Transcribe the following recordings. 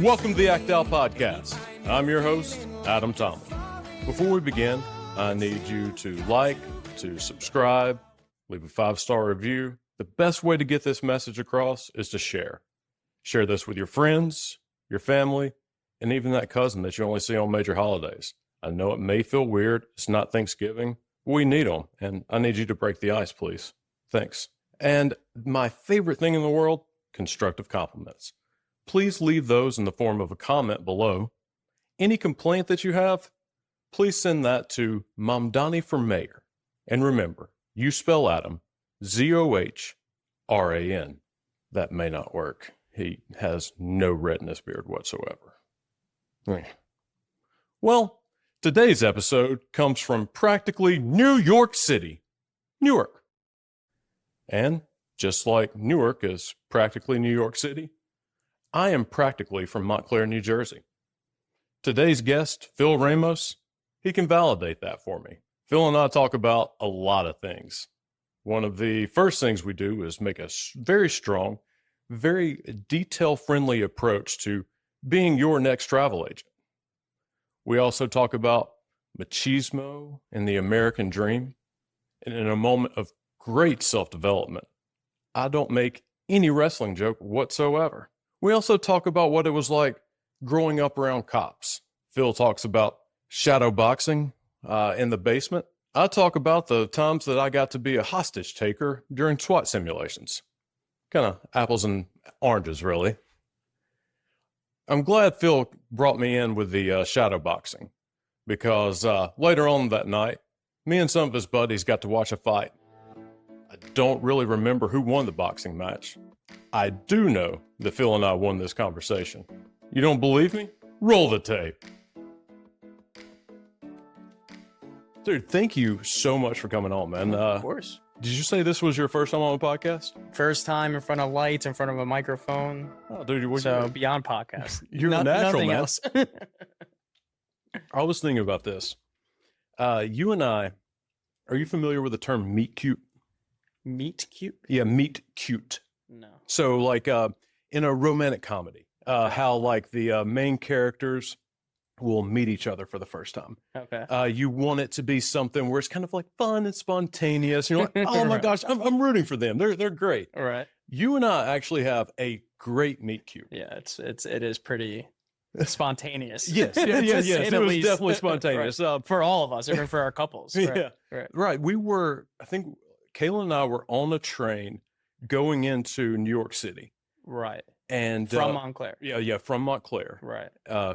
Welcome to the Act Out Podcast. I'm your host, Adam Tomlin. Before we begin, I need you to like, to subscribe, leave a 5-star review. The best way to get this message across is to share. Share this with your friends, your family, and even that cousin that you only see on major holidays. I know it may feel weird. It's not Thanksgiving. We need them, and I need you to break the ice, please. Thanks. And my favorite thing in the world, constructive compliments. Please leave those in the form of a comment below. Any complaint that you have, please send that to Mamdani for Mayor. And remember, you spell Adam, Zohran. That may not work. He has no red in his beard whatsoever. Well, today's episode comes from practically New York City, Newark. And just like Newark is practically New York City, I am practically from Montclair, New Jersey. Today's guest, Phil Ramos, he can validate that for me. Phil and I talk about a lot of things. One of the first things we do is make a very strong, very detail-friendly approach to being your next travel agent. We also talk about machismo and the American dream. And in a moment of great self-development, I don't make any wrestling joke whatsoever. We also talk about what it was like growing up around cops. Phil talks about shadow boxing in the basement. I talk about the times that I got to be a hostage taker during SWAT simulations. Kind of apples and oranges, really. I'm glad Phil brought me in with the shadow boxing because later on that night, me and some of his buddies got to watch a fight. I don't really remember who won the boxing match. I do know that Phil and I won this conversation. You don't believe me? Roll the tape. Dude, thank you so much for coming on, man. Of course. Did you say this was your first time on a podcast? First time in front of lights, in front of a microphone. Oh, dude, so beyond podcast. You're a natural, man. Else. I was thinking about this. You and I, are you familiar with the term meet cute? Meet cute? Yeah, meet cute. No. So like in a romantic comedy, how like the main characters will meet each other for the first time. Okay. You want it to be something where it's kind of like fun and spontaneous. You're like, oh my gosh, I'm rooting for them. They're great. All right. You and I actually have a great meet cute. Yeah, it is pretty spontaneous. Yes. It was definitely spontaneous. Right. For all of us, even for our couples. Right. Yeah. Right. We were, I think Kayla and I were on a train going into New York City. Right. And from Montclair. Yeah, from Montclair. Right.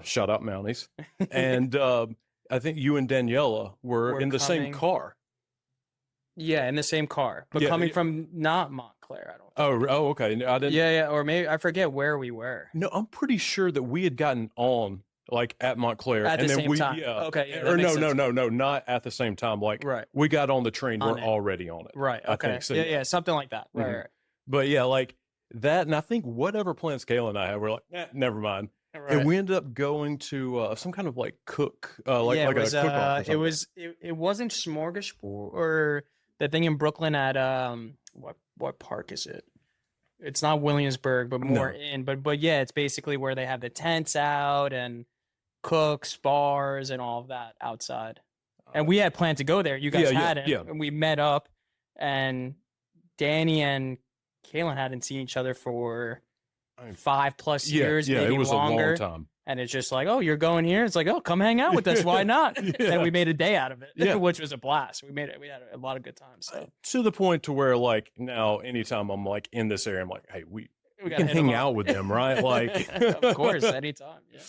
Shout out Mounties. And I think you and Daniela were in the same car. Yeah, in the same car, but coming from not Montclair, I don't think. Oh, okay. I didn't. Yeah, or maybe I forget where we were. No, I'm pretty sure that we had gotten on like at Montclair at the same time. Yeah. Okay. Yeah, or no, not at the same time. Like we got on the train, we're already on it. Right. Okay. I think. So, yeah, something like that. Mm-hmm. Right. But yeah, like that, and I think whatever plans Kayla and I had, we're like, never mind. Right. And we ended up going to some kind of like cook, a cook-off. It wasn't Smorgasbord or the thing in Brooklyn at what park is it? It's not Williamsburg, but more in. But yeah, it's basically where they have the tents out and cooks, bars, and all of that outside. And we had planned to go there. You guys hadn't. Yeah. And we met up, and Danny and Kaylin hadn't seen each other for 5+ years, maybe it was longer. A long time. And it's just like, oh, you're going here? It's like, oh, come hang out with us. Why not? And we made a day out of it, which was a blast. We had a lot of good times. So. To the point to where, like, now anytime I'm like in this area, I'm like, hey, we can hang out with them, right? Like, of course, anytime. Yeah.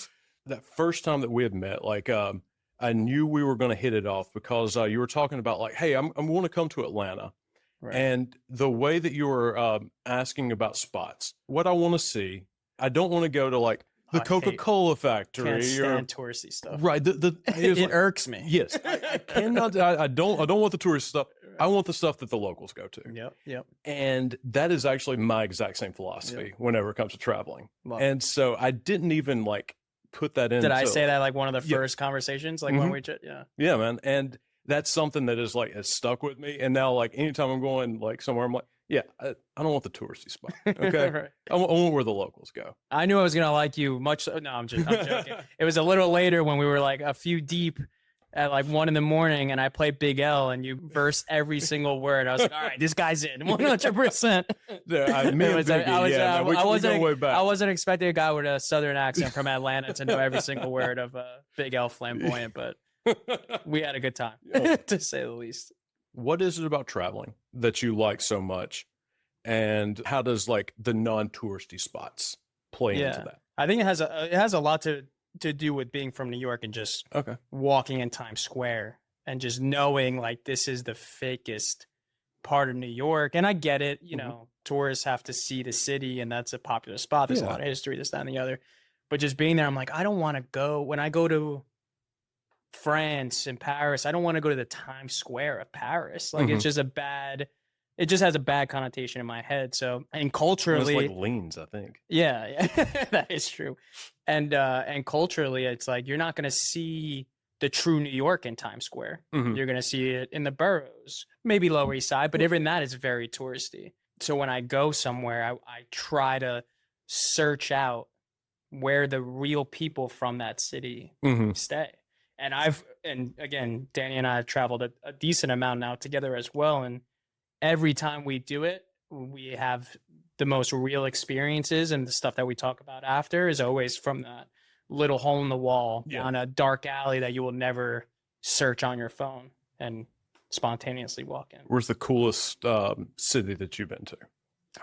That first time that we had met, like, I knew we were going to hit it off because you were talking about like, hey, I'm going to come to Atlanta. Right. And the way that you were asking about spots, what I want to see, I don't want to go to like the Coca-Cola factory. Can't stand touristy stuff. Right. It irks me. Yes. I cannot. I don't want the tourist stuff. I want the stuff that the locals go to. Yep. And that is actually my exact same philosophy whenever it comes to traveling. And so I didn't even like put that in. Did I say that like one of the first conversations, like when we yeah, man. And that's something that is like has stuck with me. And now like anytime I'm going like somewhere, I'm like, Yeah, I don't want the touristy spot. Okay, Right. I want where the locals go. I knew I was gonna like you much. No, I'm joking. It was a little later when we were like a few deep at like 1 a.m. and I played Big L and you versed every single word. I was like, all right, this guy's in 100%. I wasn't expecting a guy with a southern accent from Atlanta to know every single word of Big L Flamboyant, but we had a good time to say the least. What is it about traveling that you like so much? And how does like the non-touristy spots play into that? I think it has a lot to do with being from New York and just walking in Times Square and just knowing like this is the fakest part of New York. And I get it, you know, tourists have to see the city and that's a popular spot. There's a lot of history, this, that, and the other. But just being there, I'm like, I don't want to go. When I go to France and Paris, I don't want to go to the Times Square of Paris. Like it just has a bad connotation in my head. So, and culturally, it's like leans, I think. Yeah, that is true. And culturally, it's like you're not going to see the true New York in Times Square. You're going to see it in the boroughs, maybe Lower East Side, but even that is very touristy. So when I go somewhere, I try to search out where the real people from that city stay. And again, Danny and I have traveled a decent amount now together as well. And every time we do it, we have the most real experiences, and the stuff that we talk about after is always from that little hole in the wall down a dark alley that you will never search on your phone and spontaneously walk in. Where's the coolest city that you've been to?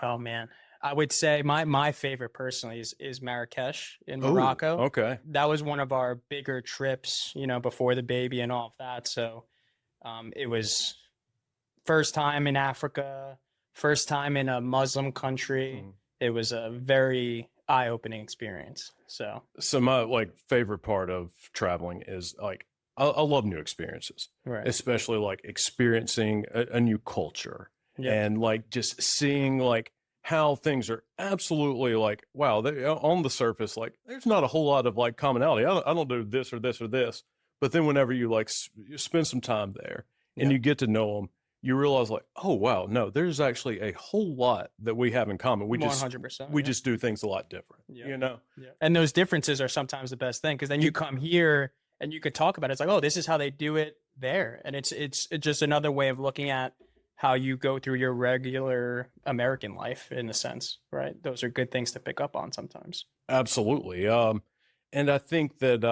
Oh man, I would say my favorite personally is Marrakesh in Morocco. Ooh, okay. That was one of our bigger trips, you know, before the baby and all of that. So it was first time in Africa, first time in a Muslim country. It was a very eye-opening experience. So my like favorite part of traveling is like I love new experiences, right, especially like experiencing a new culture and like just seeing like how things are absolutely like, wow, they on the surface, like there's not a whole lot of like commonality. I don't do this or this or this, but then whenever you like you spend some time there and you get to know them, you realize like, oh wow, no, there's actually a whole lot that we have in common. We 100%, we just do things a lot different, you know? Yeah. And those differences are sometimes the best thing, because then you come here and you could talk about it. It's like, oh, this is how they do it there. And it's just another way of looking at how you go through your regular American life in a sense, right? Those are good things to pick up on sometimes. Absolutely. And I think that,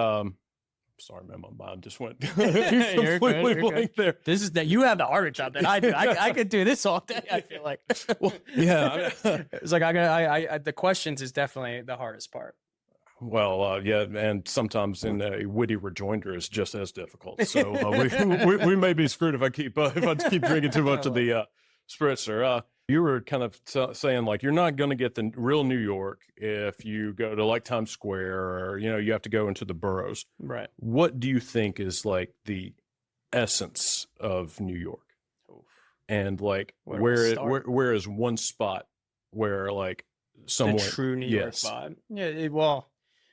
sorry, man, my mind just went completely blank there. This is that you have the harder job than I do. I could do this all day. I feel like. Well, yeah, it's like I the questions is definitely the hardest part. Well, yeah, and sometimes in a witty rejoinder is just as difficult. So we may be screwed if I keep drinking too much of the spritzer. You were kind of saying like you're not going to get the real New York if you go to like Times Square, or you know you have to go into the boroughs. Right. What do you think is like the essence of New York? Oof. And like where is one spot where like somewhere the true New York vibe? Yeah, well,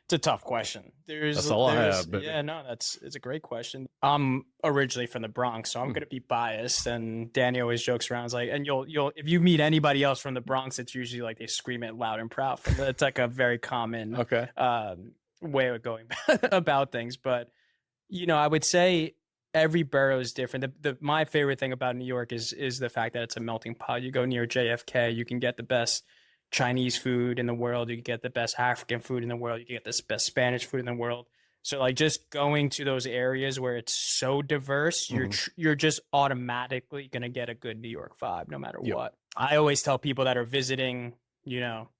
it's a tough question. That's all I have. But yeah, no, it's a great question. I'm originally from the Bronx, so I'm gonna be biased. And Danny always jokes around, like, and you'll if you meet anybody else from the Bronx, it's usually like they scream it loud and proud. It's like a very common way of going about things. But you know, I would say every borough is different. My favorite thing about New York is the fact that it's a melting pot. You go near JFK, you can get the best Chinese food in the world, you can get the best African food in the world, you can get the best Spanish food in the world. So like just going to those areas where it's so diverse, you're just automatically going to get a good New York vibe no matter what. I always tell people that are visiting, you know,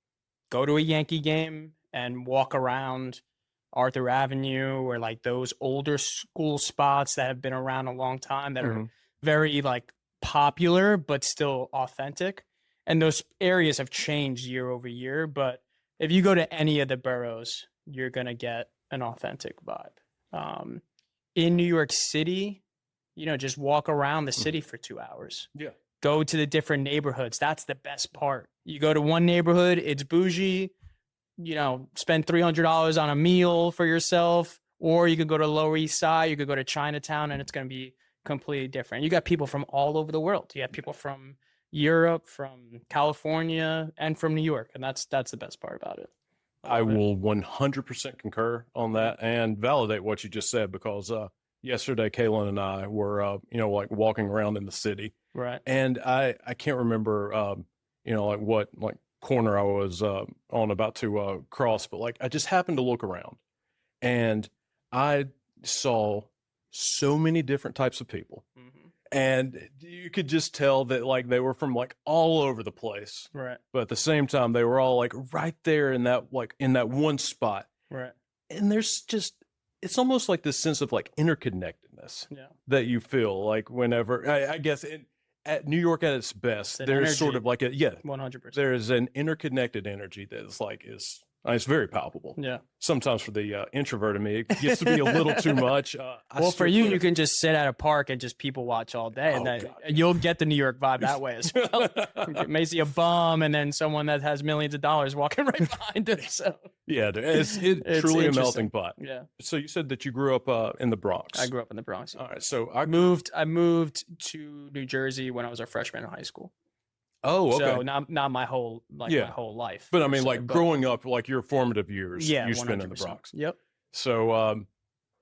go to a Yankee game and walk around Arthur Avenue or like those older school spots that have been around a long time that are very like popular but still authentic. And those areas have changed year over year. But if you go to any of the boroughs, you're going to get an authentic vibe. In New York City, you know, just walk around the city for 2 hours. Yeah. Go to the different neighborhoods. That's the best part. You go to one neighborhood, it's bougie, you know, spend $300 on a meal for yourself. Or you could go to Lower East Side, you could go to Chinatown, and it's going to be completely different. You got people from all over the world. You have people from Europe, from California, and from New York, and that's the best part about it. I will 100% concur on that and validate what you just said, because yesterday Kaylin and I were like walking around in the city, Right. and I can't remember like what like corner I was on about to cross, but like I just happened to look around and I saw so many different types of people. And you could just tell that like they were from like all over the place. Right. But at the same time, they were all like right there in that one spot. Right. And there's just, it's almost like this sense of like interconnectedness that you feel like whenever, I guess at New York at its best, there's sort of like 100%. there is an interconnected energy that is like, it's very palpable. Yeah. Sometimes for the introvert in me, it gets to be a little too much. Well, for you, you can just sit at a park and just people watch all day, and you'll get the New York vibe that way as well. You may see a bum and then someone that has millions of dollars walking right behind it. So yeah, it's truly a melting pot. Yeah. So you said that you grew up in the Bronx. I grew up in the Bronx. All right. So I moved to New Jersey when I was a freshman in high school. Oh, okay. So not my whole my whole life. But I mean, like growing up, like your formative years, you 100%. spent in the Bronx. Yep. So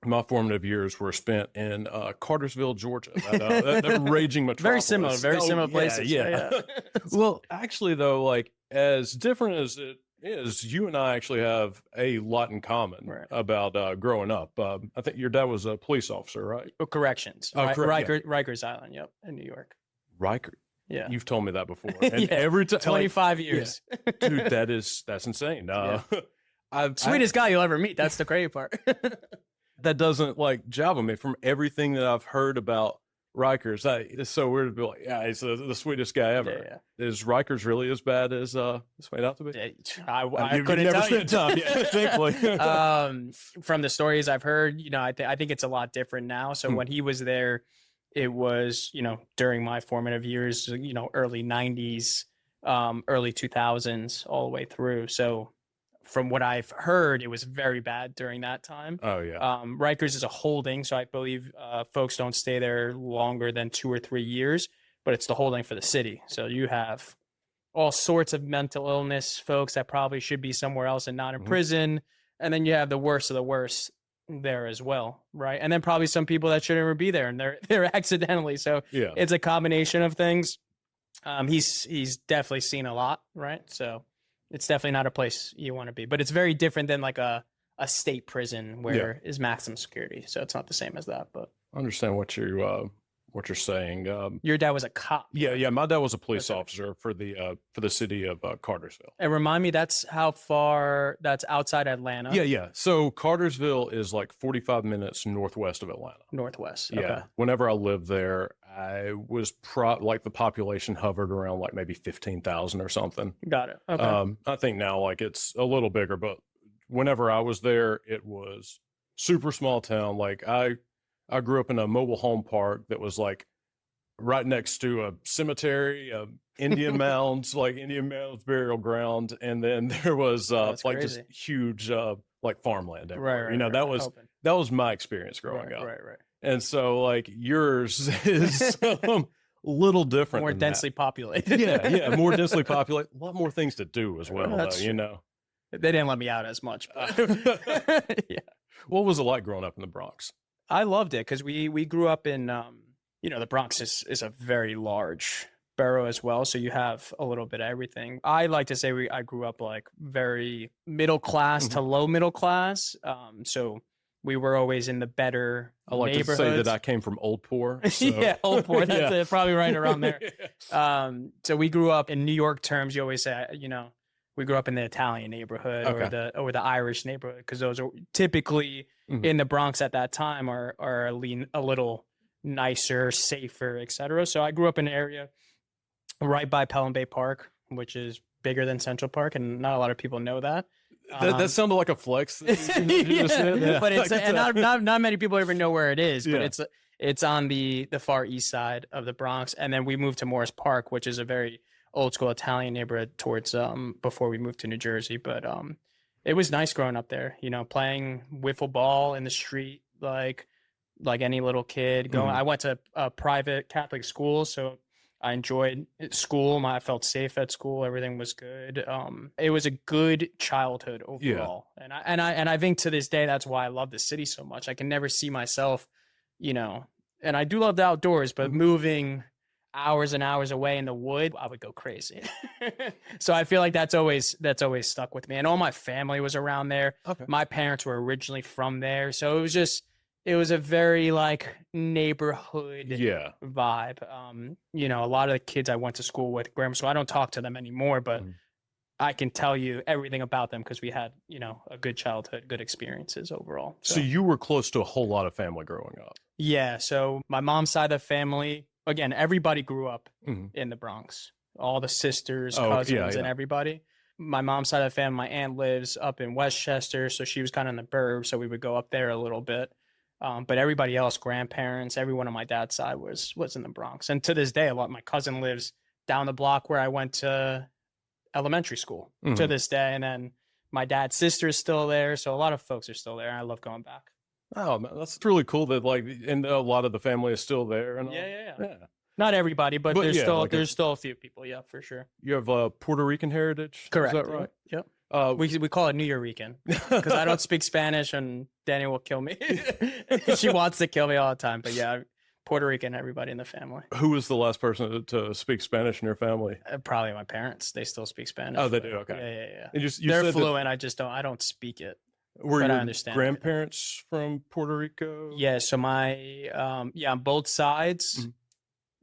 my formative years were spent in Cartersville, Georgia, that raging metropolis. Very similar places. Yeah. Well, actually, though, like as different as it is, you and I actually have a lot in common about growing up. I think your dad was a police officer, right? Oh, corrections. Oh, correct. Rikers Island. Yep, in New York. Riker. Yeah. You've told me that before. And every time 25 years. Yeah. Dude, that's insane. Sweetest guy you'll ever meet. That's the crazy part. That doesn't like jive with me from everything that I've heard about Rikers. It's so weird to be like, yeah, he's the sweetest guy ever. Yeah. Is Rikers really as bad as it's made out to be? I couldn't never tell you. spent time. Yeah, thankfully. From the stories I've heard, I think it's a lot different now. So when he was there, it was, during my formative years, early 90s, early 2000s, all the way through. So from what I've heard, it was very bad during that time. Oh, yeah. Rikers is a holding, so I believe folks don't stay there longer than 2 or 3 years, but it's the holding for the city. So you have all sorts of mental illness folks that probably should be somewhere else and not in prison. And then you have the worst of the worst there as well, right? And then probably some people that shouldn't ever be there, and they're accidentally. So it's a combination of things. He's definitely seen a lot, right? So it's definitely not a place you want to be, but it's very different than like a state prison where is maximum security. So it's not the same as that. But I understand what you're saying. Your dad was a cop. Yeah. My dad was a police officer for the city of Cartersville. And remind me, that's how far? That's outside Atlanta. Yeah. So Cartersville is like 45 minutes northwest of Atlanta. Northwest. Yeah. Okay. Whenever I lived there, I was like the population hovered around like maybe 15,000 or something. Got it. Okay. I think now like it's a little bigger, but whenever I was there, it was super small town. Like I grew up in a mobile home park that was like right next to a cemetery, Indian mounds, burial ground. And then there was like crazy. just huge like farmland everywhere. Right, that was my experience growing up. Right. And so like yours is a little different. More densely populated. Yeah. More densely populated. A lot more things to do as well, though, They didn't let me out as much. But yeah. What was it like growing up in the Bronx? I loved it because we grew up in, the Bronx is a very large borough as well. So you have a little bit of everything. I like to say I grew up like very middle class to low middle class. So we were always in the better I like to say that I came from Old Poor. So. Yeah, Old Poor. That's it, probably right around there. So we grew up in New York terms. You always say, we grew up in the Italian neighborhood or the Irish neighborhood, because those are typically in the Bronx at that time are a little nicer, safer, etc. So I grew up in an area right by Pelham Bay Park, which is bigger than Central Park, and not a lot of people know that. That sounded like a flex. But it's and not many people even know where it is. But it's on the far east side of the Bronx, and then we moved to Morris Park, which is a very old school Italian neighborhood towards before we moved to New Jersey. But it was nice growing up there. Playing wiffle ball in the street like any little kid. I went to a private Catholic school, so I enjoyed school. I felt safe at school. Everything was good. It was a good childhood overall. And I think to this day, that's why I love the city so much. I can never see myself, you know, and I do love the outdoors, but moving hours and hours away in the wood, I would go crazy. So I feel like that's always stuck with me. And all my family was around there. Okay. My parents were originally from there. So it was a very like neighborhood vibe. You know, a lot of the kids I went to school with, grammar school, I don't talk to them anymore, but I can tell you everything about them because we had, you know, a good childhood, good experiences overall. So you were close to a whole lot of family growing up. Yeah. So my mom's side of the family, again, everybody grew up in the Bronx, all the sisters, cousins, and everybody. My mom's side of the family, my aunt lives up in Westchester, so she was kind of in the burbs, so we would go up there a little bit. But everybody else, grandparents, everyone on my dad's side was in the Bronx. And to this day, my cousin lives down the block where I went to elementary school to this day. And then my dad's sister is still there. So a lot of folks are still there. I love going back. Oh, man, that's really cool that and a lot of the family is still there. And yeah. Not everybody, but there's still a few people. Yeah, for sure. You have Puerto Rican heritage? Correct. Is that right? Yep. We call it New Year weekend because I don't speak Spanish and Danny will kill me. She wants to kill me all the time. But yeah, Puerto Rican, everybody in the family. Who was the last person to speak Spanish in your family? Probably my parents. They still speak Spanish. Oh, they do? Okay. Yeah. And they're fluent. I don't speak it. Were your I understand grandparents from Puerto Rico? Yeah. So my, on both sides,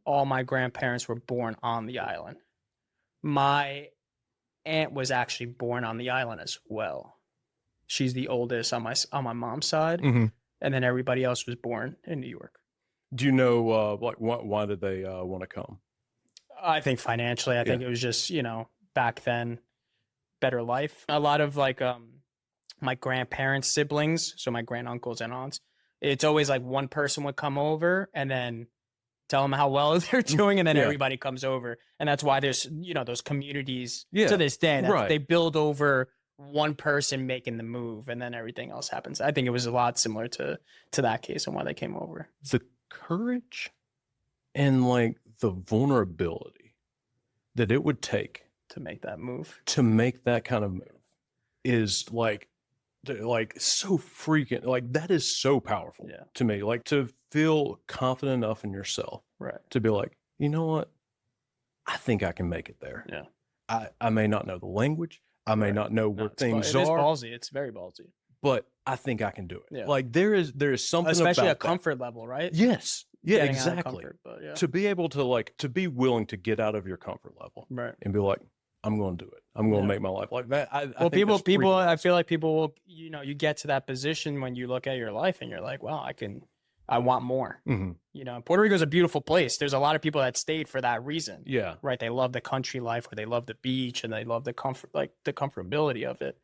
all my grandparents were born on the island. My aunt was actually born on the island as well. She's the oldest on my mom's side, and then everybody else was born in New York. Do you know why did they want to come? I think financially. I think it was just, you know, back then, better life. A lot of my grandparents' siblings, so my granduncles and aunts, it's always like one person would come over and then tell them how well they're doing, and then everybody comes over. And that's why there's, you know, those communities to this day. They build over one person making the move, and then everything else happens. I think it was a lot similar to that case and why they came over. The courage and like the vulnerability that it would take to make that move, to make that kind of move is like so freaking, like that is so powerful to me. Like to feel confident enough in yourself, right, to be like, you know what, I think I can make it there. Yeah. I may not know the language, I may not know where things are. It's ballsy. It's very ballsy. But I think I can do it. Yeah. Like there is something, especially about a comfort level, right? Yes. Yeah, Getting exactly. Comfort, but to be able to be willing to get out of your comfort level, right, and be like, I'm going to do it. I'm going to make my life like that. I feel like people will, you know, you get to that position when you look at your life and you're like, well, I want more. You know, Puerto Rico is a beautiful place. There's a lot of people that stayed for that reason. Yeah. Right. They love the country life, or they love the beach, and they love the comfort, like the comfortability of it.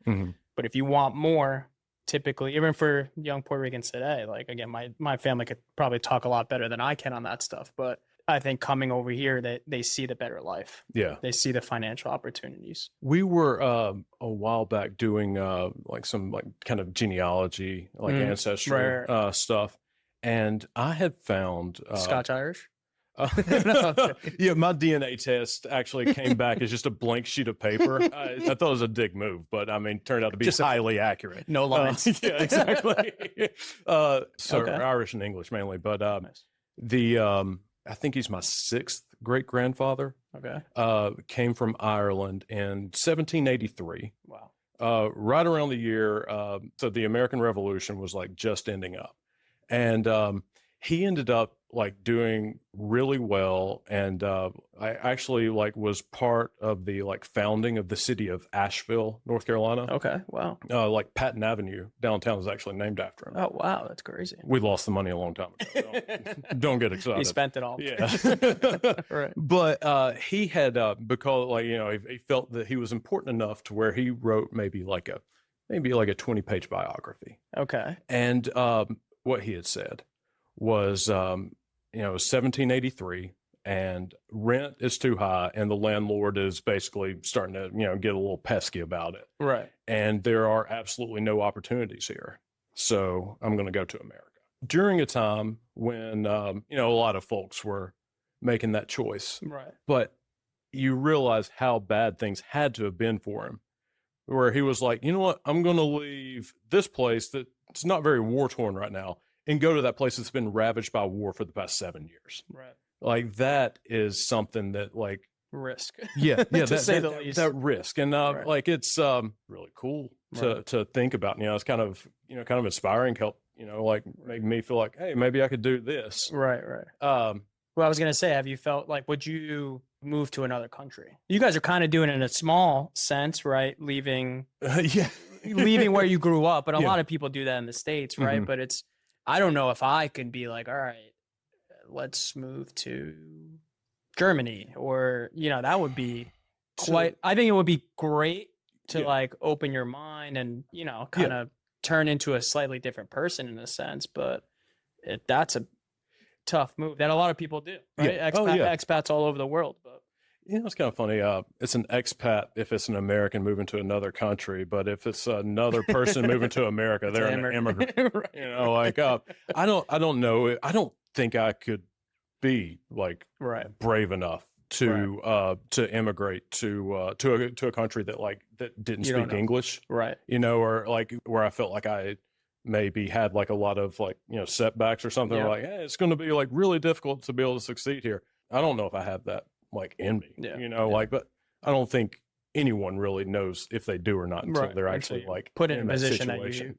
But if you want more, typically, even for young Puerto Ricans today, like again, my family could probably talk a lot better than I can on that stuff. But I think coming over here, that they see the better life. Yeah. They see the financial opportunities. We were a while back doing like some like kind of genealogy, like ancestry stuff. And I had found Scotch Irish. Yeah, my DNA test actually came back as just a blank sheet of paper. I thought it was a dick move, but I mean, turned out to be just highly accurate. No lines. Yeah, exactly. Irish and English mainly, but nice. I think he's my sixth great grandfather. Okay. Came from Ireland in 1783. Wow. Right around the year, so the American Revolution was like just ending up, and he ended up like doing really well. And I actually like was part of the like founding of the city of Asheville, North Carolina. Okay. Wow. Like Patton Avenue downtown is actually named after him. Oh, wow. That's crazy. We lost the money a long time ago. Don't get excited. He spent it all. Yeah. Right. But he had, because like, you know, he felt that he was important enough to where he wrote maybe like a 20-page biography. Okay. And what he had said was, 1783, and rent is too high, and the landlord is basically starting to, you know, get a little pesky about it. Right. And there are absolutely no opportunities here. So I'm going to go to America. During a time when, a lot of folks were making that choice. Right. But you realize how bad things had to have been for him, where he was like, you know what, I'm going to leave this place that's not very war torn right now and go to that place that's been ravaged by war for the past 7 years. Right. Like that is something that like Risk. yeah To say the least. that risk. And Right. like it's really cool to think about. It's kind of inspiring, help like make me feel like, hey, maybe I could do this. Right. Well, I was gonna say, have you felt like, would you move to another country? You guys are kind of doing it in a small sense, right? Leaving where you grew up, but a lot of people do that in the States, right? But I don't know if I could be like, all right, let's move to Germany, or that would be quite. I think it would be great to like open your mind and kind of turn into a slightly different person in a sense, but that's a tough move that a lot of people do, right? Expats all over the world. But it's kind of funny. It's an expat if it's an American moving to another country, but if it's another person moving to America, they're an immigrant. Right. I don't know. I don't think I could be like brave enough to immigrate to a country that didn't speak English, right? Or like where I felt like I maybe had like a lot of like setbacks or something. Or like, hey, it's going to be like really difficult to be able to succeed here. I don't know if I have that like in me, but I don't think anyone really knows if they do or not until they're actually like put in a position situation.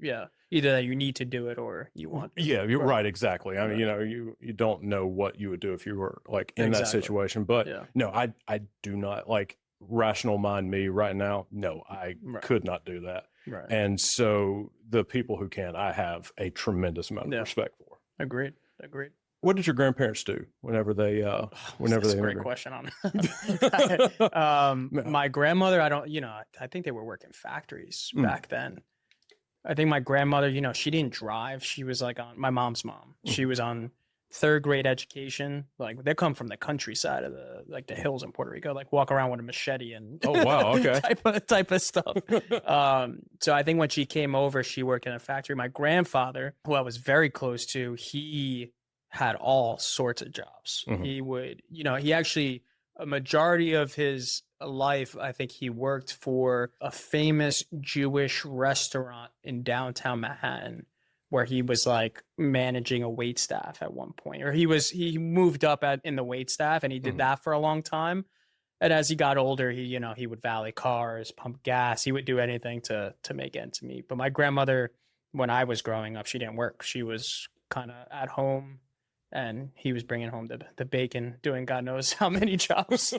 Either that you need to do it or you want. You're right. Exactly. I mean, you don't know what you would do if you were like in that situation, but no, I do not like rational mind me right now. No, I could not do that. Right. And so the people who can, I have a tremendous amount of respect for. Agreed. What did your grandparents do whenever they That's a great question on my grandmother, I think they were working factories back then. I think my grandmother, she didn't drive. She was like on my mom's mom. She was on 3rd grade education. Like they come from the countryside of the hills in Puerto Rico, like walk around with a machete and oh wow, okay. type of stuff. So I think when she came over, she worked in a factory. My grandfather, who I was very close to, he had all sorts of jobs. He would, he actually, a majority of his life, I think he worked for a famous Jewish restaurant in downtown Manhattan, where he was like managing a wait staff at one point, or he moved up in the wait staff, and he did that for a long time. And as he got older, he would valet cars, pump gas. He would do anything to make ends meet. But my grandmother, when I was growing up, she didn't work. She was kind of at home, and he was bringing home the bacon, doing God knows how many jobs.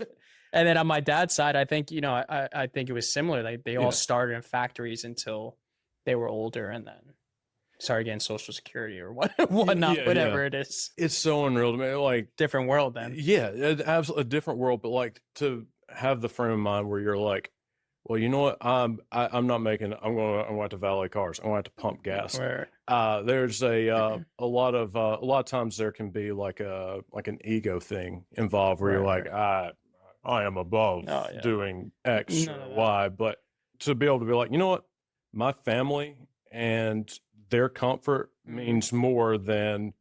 And then on my dad's side, I think, I think it was similar. Like they all started in factories until they were older, and then started getting Social Security or whatnot, whatever it is. It's so unreal to me. Like different world then. Yeah, absolutely a different world. But like to have the frame of mind where you're like, well, you know what? I'm not making. I'm going to valet cars. I'm going to pump gas. Right. There's a lot of times there can be like an ego thing involved where you're like, I am above doing X or Y. But to be able to be like, you know what, my family and their comfort means more than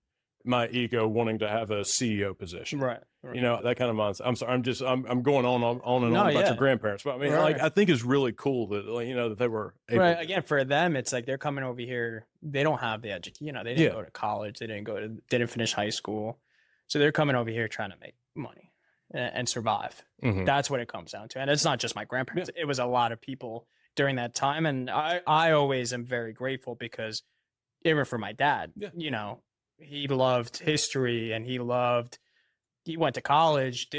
my ego wanting to have a CEO position. Right. That kind of mindset. I'm sorry. I'm going on and on about your grandparents, but I mean, like, I think it's really cool that, that they were able to. Again, for them, it's like they're coming over here. They don't have the education. They didn't go to college. They didn't finish high school. So they're coming over here trying to make money and survive. That's what it comes down to. And it's not just my grandparents. It was a lot of people during that time. And I always am very grateful because even for my dad, he loved history, and he went to college,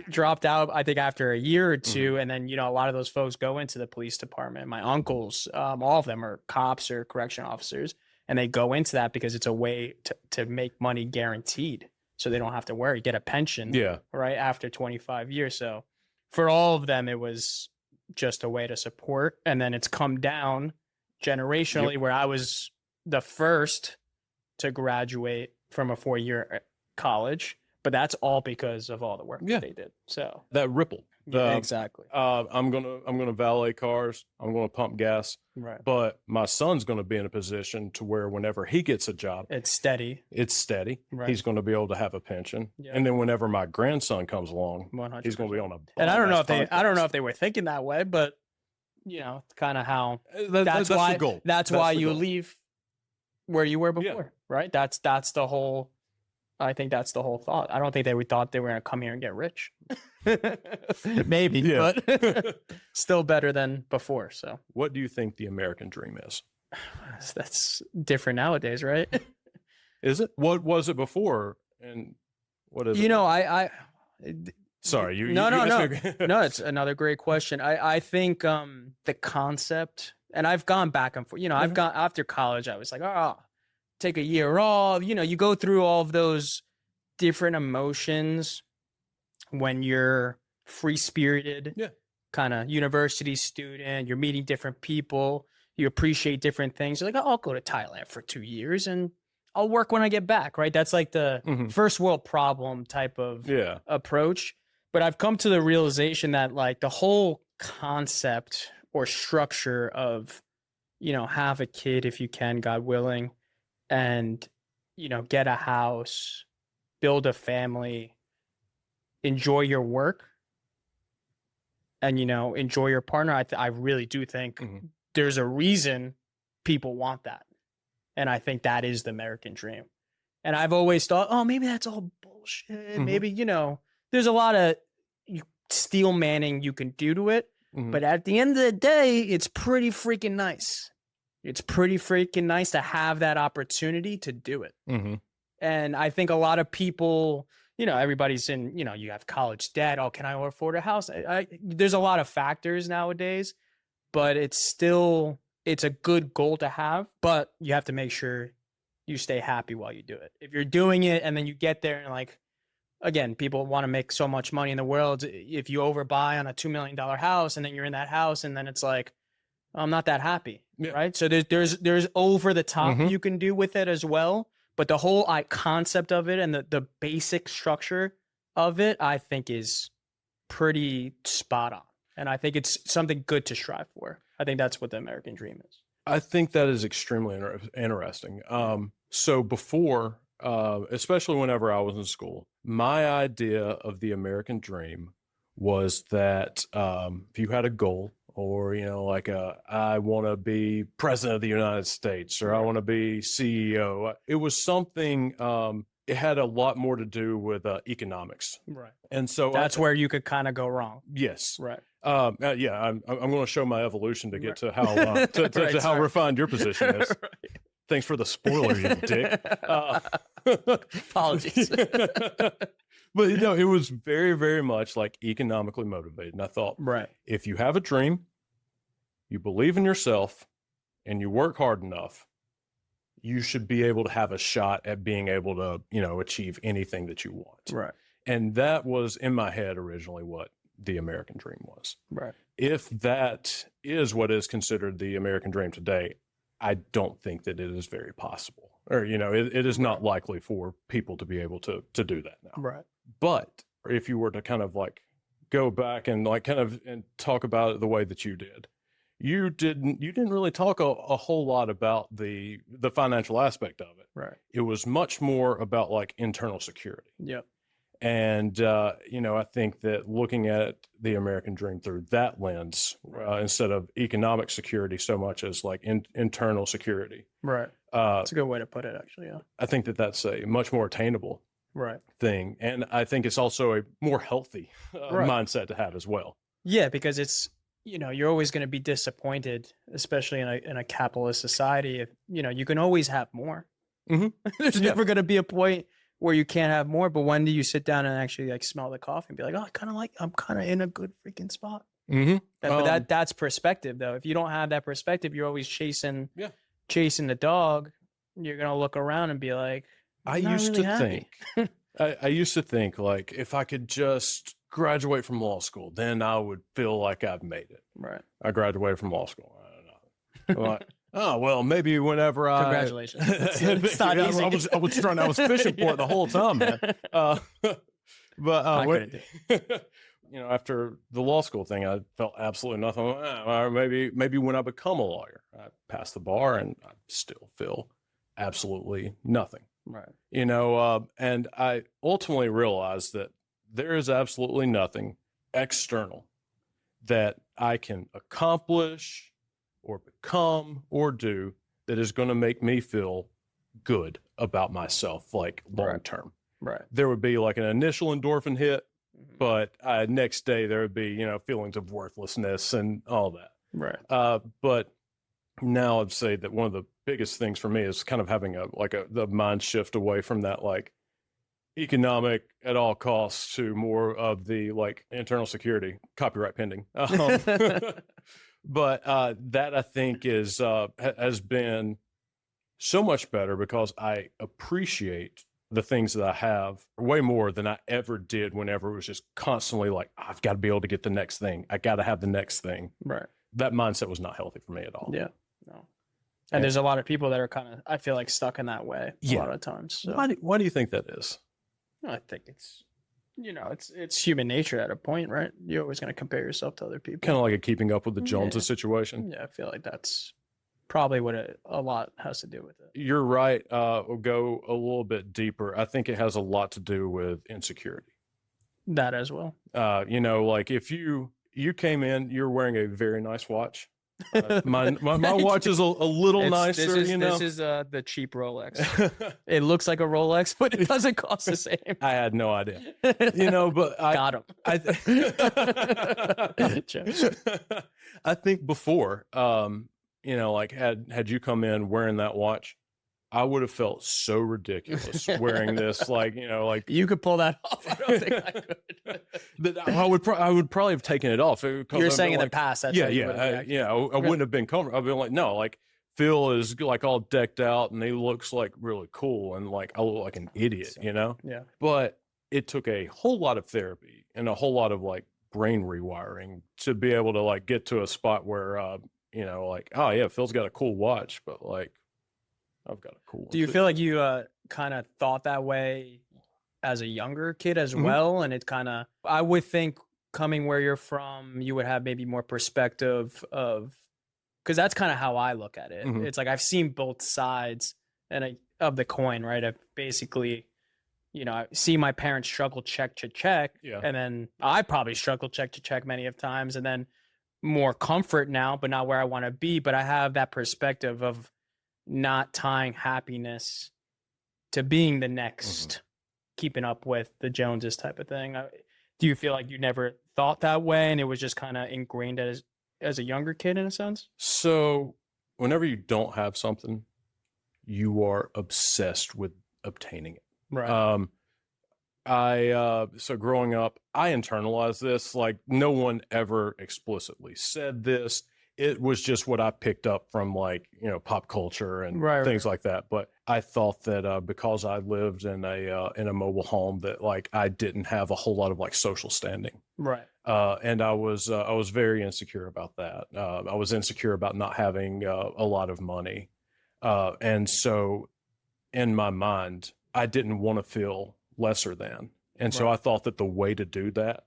dropped out, I think after a year or two. And then, a lot of those folks go into the police department. My uncles, all of them are cops or correction officers, and they go into that because it's a way to make money guaranteed. So they don't have to worry, get a pension right after 25 years. So for all of them, it was just a way to support. And then it's come down generationally where I was the first to graduate from a 4-year college, but that's all because of all the work that they did. So that ripple Exactly. I'm gonna valet cars. I'm gonna pump gas. Right. But my son's gonna be in a position to where whenever he gets a job, It's steady. Right. He's gonna be able to have a pension. Yeah. And then whenever my grandson comes along, 100%. he's gonna be on a. And I don't know if they were thinking that way, but kind of how that's why the goal. That's why you leave where you were before, right? That's the whole. I think that's the whole thought. I don't think they thought they were going to come here and get rich. Maybe, but still better than before. So, what do you think the American dream is? That's different nowadays, right? Is it? What was it before, and what is it? Sorry, no. It's another great question. I think the concept, and I've gone back and forth. I've gone after college. I was like, take a year off. You go through all of those different emotions when you're free-spirited, kind of university student. You're meeting different people. You appreciate different things. You're like, I'll go to Thailand for 2 years and I'll work when I get back, right? That's like the first world problem type of approach. But I've come to the realization that like the whole concept or structure of, have a kid if you can, God willing, and, get a house, build a family, enjoy your work, and, enjoy your partner. I really do think there's a reason people want that. And I think that is the American dream. And I've always thought, maybe that's all bullshit. Maybe, there's a lot of steel manning you can do to it. But at the end of the day, it's pretty freaking nice. It's pretty freaking nice to have that opportunity to do it. And I think a lot of people, everybody's in, you have college debt. Oh, can I afford a house? There's a lot of factors nowadays, but it's a good goal to have, but you have to make sure you stay happy while you do it. If you're doing it and then you get there and like, again, people want to make so much money in the world. If you overbuy on a $2 million house and then you're in that house and then it's like, I'm not that happy, right? So there's over the top you can do with it as well. But the whole concept of it and the basic structure of it, I think is pretty spot on. And I think it's something good to strive for. I think that's what the American dream is. I think that is extremely interesting. So before, especially whenever I was in school, my idea of the American dream was that if you had a goal, or I want to be president of the United States, or I want to be CEO, it was something. It had a lot more to do with economics, right? And so that's where you could kind of go wrong. Yes, right. I'm going to show my evolution to get to how to how refined your position is. Right. Thanks for the spoiler, you dick. Apologies. But it was very, very much like economically motivated. And I thought, if you have a dream, you believe in yourself, and you work hard enough, you should be able to have a shot at being able to, achieve anything that you want. Right. And that was in my head originally what the American dream was. Right. If that is what is considered the American dream today, I don't think that it is very possible, or, it is not likely for people to be able to do that now. Right. But if you were to kind of like go back and like kind of and talk about it the way that you did, you didn't really talk a whole lot about the financial aspect of it. Right. It was much more about like internal security. Yep. And, I think that looking at the American dream through that lens, instead of economic security so much as like internal security. Right. That's a good way to put it, actually. Yeah. I think that that's a much more attainable thing. And I think it's also a more healthy mindset to have as well. Yeah, because it's, you're always going to be disappointed, especially in a capitalist society. If, you can always have more. There's never going to be a point where you can't have more, but when do you sit down and actually like smell the coffee and be like, I'm kind of in a good freaking spot. But that's perspective though. If you don't have that perspective, you're always chasing the dog. You're going to look around and be like, I used to think like, if I could just graduate from law school, then I would feel like I've made it. Right. I graduated from law school. I don't know. Oh, well, maybe whenever Congratulations. It's not easy. I was fishing for it the whole time, man. after the law school thing, I felt absolutely nothing. Or maybe when I become a lawyer, I pass the bar and I still feel absolutely nothing. Right. And I ultimately realized that there is absolutely nothing external that I can accomplish or become or do that is going to make me feel good about myself, like long term. Right. There would be like an initial endorphin hit, but next day there would be, feelings of worthlessness and all that. Right. But now I'd say that one of the biggest things for me is kind of having the mind shift away from that, like, economic at all costs to more of the like internal security, copyright pending. But that I think has been so much better because I appreciate the things that I have way more than I ever did whenever it was just constantly like, I've got to be able to get the next thing. I got to have the next thing. Right. That mindset was not healthy for me at all. Yeah. No. And there's a lot of people that are kind of, I feel like, stuck in that way a lot of times. So. Why do you think that is? I think it's, it's human nature at a point, right? You're always going to compare yourself to other people. Kind of like a keeping up with the Joneses situation. Yeah, I feel like that's probably what a lot has to do with it. You're right. We'll go a little bit deeper. I think it has a lot to do with insecurity. That as well. Like if you came in, you're wearing a very nice watch. My watch is a little nicer, This is the cheap Rolex. It looks like a Rolex, but it doesn't cost the same. I had no idea. But got him. I think before, like had you come in wearing that watch, I would have felt so ridiculous wearing this, like you could pull that off. I don't think I could. I would probably have taken it off. You're saying in the past, that's I wouldn't have been comfortable. I'd be like, no, like Phil is like all decked out and he looks like really cool and like I look like an idiot, Yeah. But it took a whole lot of therapy and a whole lot of like brain rewiring to be able to like get to a spot where like, oh yeah, Phil's got a cool watch, but like I've got a cool one. Do you feel like you kind of thought that way as a younger kid as well? And it kind of, I would think coming where you're from, you would have maybe more perspective of, because that's kind of how I look at it. It's like I've seen both sides of the coin, right? I've basically, I see my parents struggle check to check. Yeah. And then I probably struggle check to check many of times. And then more comfort now, but not where I want to be. But I have that perspective of not tying happiness to being the next, keeping up with the Joneses type of thing. Do you feel like you never thought that way and it was just kind of ingrained as a younger kid in a sense? So whenever you don't have something, you are obsessed with obtaining it. Right. So growing up, I internalized this, like no one ever explicitly said this. It was just what I picked up from like, pop culture and things like that. But I thought that because I lived in a mobile home that like I didn't have a whole lot of like social standing. Right. And I was very insecure about that. I was insecure about not having a lot of money. And so in my mind, I didn't want to feel lesser than. And so I thought that the way to do that,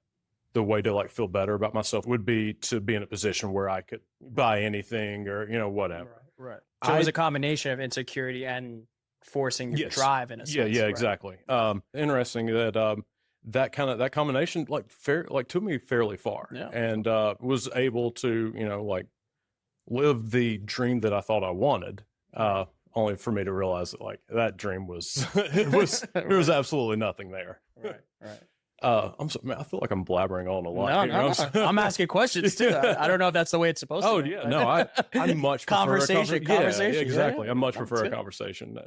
the way to like feel better about myself would be to be in a position where I could buy anything or, whatever. Right. So it was a combination of insecurity and forcing your drive in a sense. Yeah, exactly. Interesting that that combination took me fairly far and was able to, like live the dream that I thought I wanted. Only for me to realize that like that dream was there was absolutely nothing there. Right. I'm sorry, man, I feel like I'm blabbering on a lot. No. I'm asking questions too. I don't know if that's the way it's supposed to. Oh yeah, no, I much prefer conversation. Yeah, exactly. I much prefer a conversation.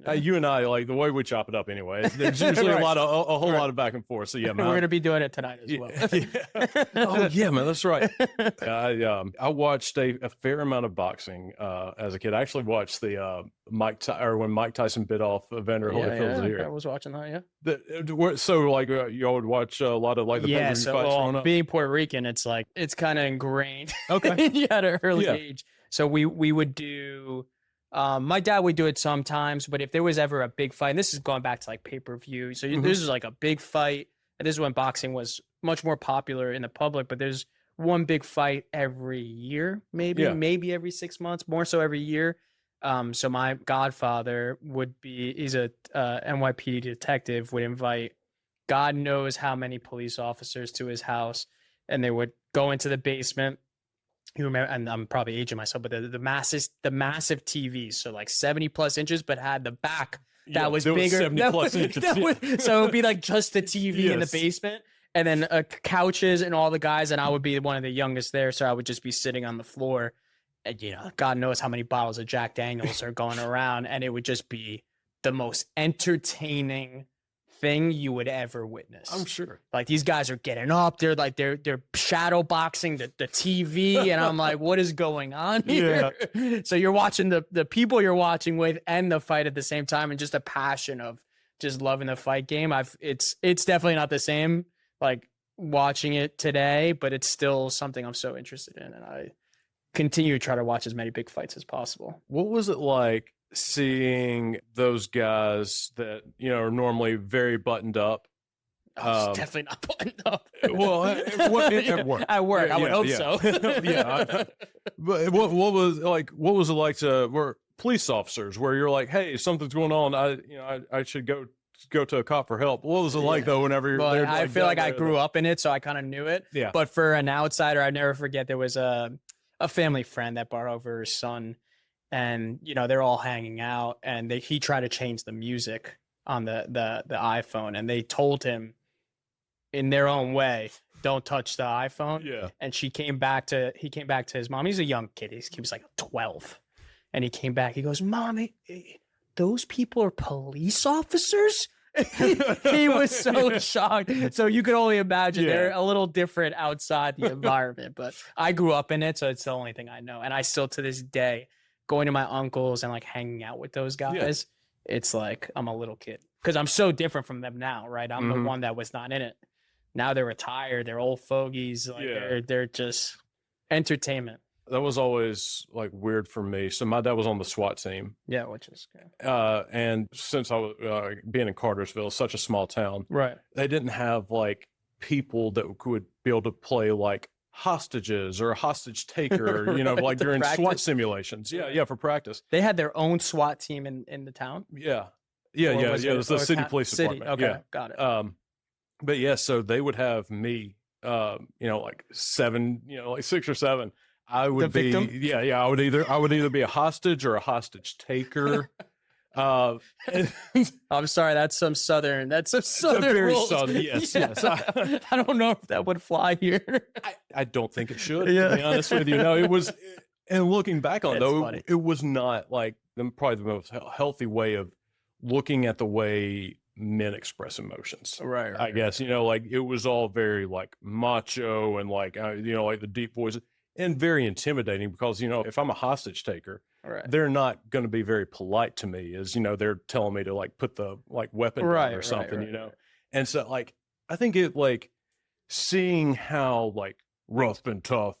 And you and I, like the way we chop it up anyway. There's usually a whole lot of back and forth. So yeah, man, we're gonna be doing it tonight as well. Oh yeah, man, that's right. I watched a fair amount of boxing as a kid. I actually watched the when Mike Tyson bit off Evander Holyfield's ear. I was watching that. Yeah. So like y'all would watch a lot of like the fights growing up? Being Puerto Rican, it's like it's kind of ingrained. Okay. At an early age. So we would do. My dad would do it sometimes, but if there was ever a big fight, and this is going back to like pay-per-view. So this is like a big fight, and this is when boxing was much more popular in the public, but there's one big fight every year, maybe every 6 months, more so every year. So my godfather he's a NYPD detective, would invite God knows how many police officers to his house, and they would go into the basement. You remember, and I'm probably aging myself, but the massive TVs, so like 70 plus inches, but had the back that was bigger. 70 plus inches. So it would be like just the TV in the basement, and then couches and all the guys, and I would be one of the youngest there, so I would just be sitting on the floor, and God knows how many bottles of Jack Daniels are going around, and it would just be the most entertaining thing you would ever witness. I'm sure. Like, these guys are getting up, they're like they're shadow boxing the TV, and I'm like, what is going on here? Yeah. So you're watching the people you're watching with and the fight at the same time, and just a passion of just loving the fight game. It's definitely not the same like watching it today, but it's still something I'm so interested in, and I continue to try to watch as many big fights as possible. What was it like seeing those guys that are normally very buttoned up? Definitely not buttoned up. Well, at work. At work, I would hope so. But what was it like to work police officers where you're like, hey, something's going on, I should go to a cop for help? What was it like though whenever you're there? I feel like I grew up in it, so I kind of knew it. Yeah. But for an outsider, I never forget, there was a family friend that brought over his son, and they're all hanging out, and he tried to change the music on the iPhone, and they told him in their own way, don't touch the iPhone. Yeah. And he came back to his mom. He's a young kid. He was like 12. And he came back, he goes, Mommy, those people are police officers? He was so shocked. So you could only imagine they're a little different outside the environment, but I grew up in it, so it's the only thing I know. And I still, to this day, going to my uncles and like hanging out with those guys, it's like I'm a little kid because I'm so different from them now, right? I'm the one that was not in it. Now they're retired, they're old fogies, like they're just entertainment. That was always like weird for me. So my dad was on the SWAT team. Yeah, which is good. And since I was being in Cartersville, such a small town, right? They didn't have like people that would be able to play like hostages or a hostage taker, like during SWAT simulations. Yeah, for practice. They had their own SWAT team in the town. Yeah. It was the city police department. Okay, got it. But yeah, so they would have me, like 7, like 6 or 7. I would be, I would either be a hostage or a hostage taker. I'm sorry, that's some southern very rules. Southern, yes. I don't know if that would fly here. I don't think it should, to be honest with you. No, it was, and looking back on it, though, it was not like probably the most healthy way of looking at the way men express emotions. Right. I guess, like it was all very like macho and like, like the deep voice. And very intimidating because, if I'm a hostage taker, they're not going to be very polite to me as, they're telling me to like put the like weapon down or something, And so like, I think it like seeing how like rough and tough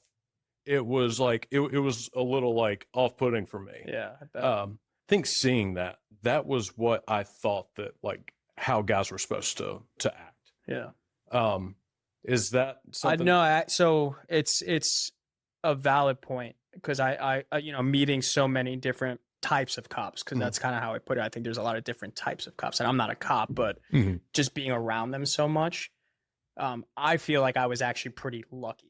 it was like, it was a little like off-putting for me. Yeah. I bet. I think seeing that was what I thought that like how guys were supposed to act. Yeah. Is that something? So it's a valid point because I meeting so many different types of cops, because that's kind of how I put it. I think there's a lot of different types of cops, and I'm not a cop, but just being around them so much, I feel like I was actually pretty lucky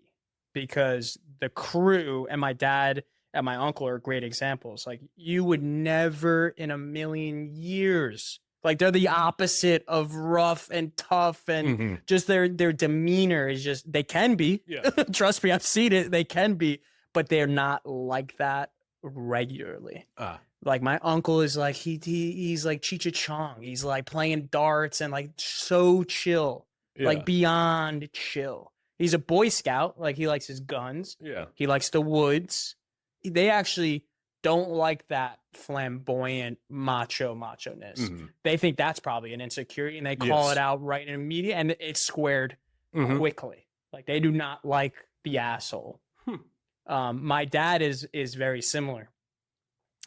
because the crew and my dad and my uncle are great examples. Like, you would never in a million years, like, they're the opposite of rough and tough, and just their demeanor is just, they can be. Yeah. Trust me, I've seen it. They can be, but they're not like that regularly. Like, my uncle is like, he's like Cheech Chong. He's like playing darts and like so chill, like beyond chill. He's a Boy Scout. Like, he likes his guns. Yeah. He likes the woods. They actually don't like that flamboyant macho-ness. They think that's probably an insecurity, and they call it out right in the media, and it's squared quickly. Like, they do not like the asshole. My dad is very similar,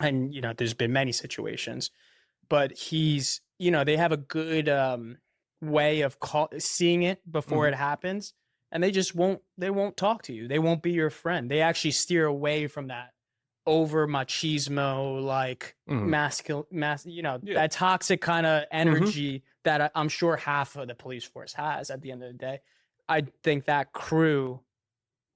and there's been many situations, but he's they have a good way of seeing it before it happens, and they won't talk to you. They won't be your friend. They actually steer away from that over machismo, like that toxic kind of energy that I'm sure half of the police force has at the end of the day. I think that crew,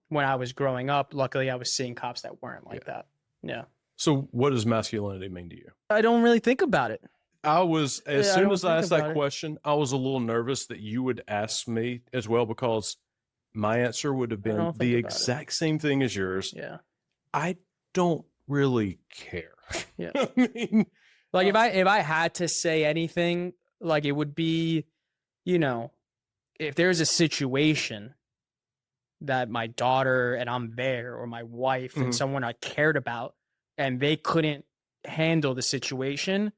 when I was growing up, luckily I was seeing cops that weren't like that. Yeah. So what does masculinity mean to you? I don't really think about it. I was, as soon as I asked that question, I was a little nervous that you would ask me as well, because my answer would have been the exact same thing as yours. Yeah. I don't really care. Yeah. I mean, like if I had to say anything, like it would be, you know, if there's a situation that my daughter and I'm there, or my wife and someone I cared about, and they couldn't handle the situation,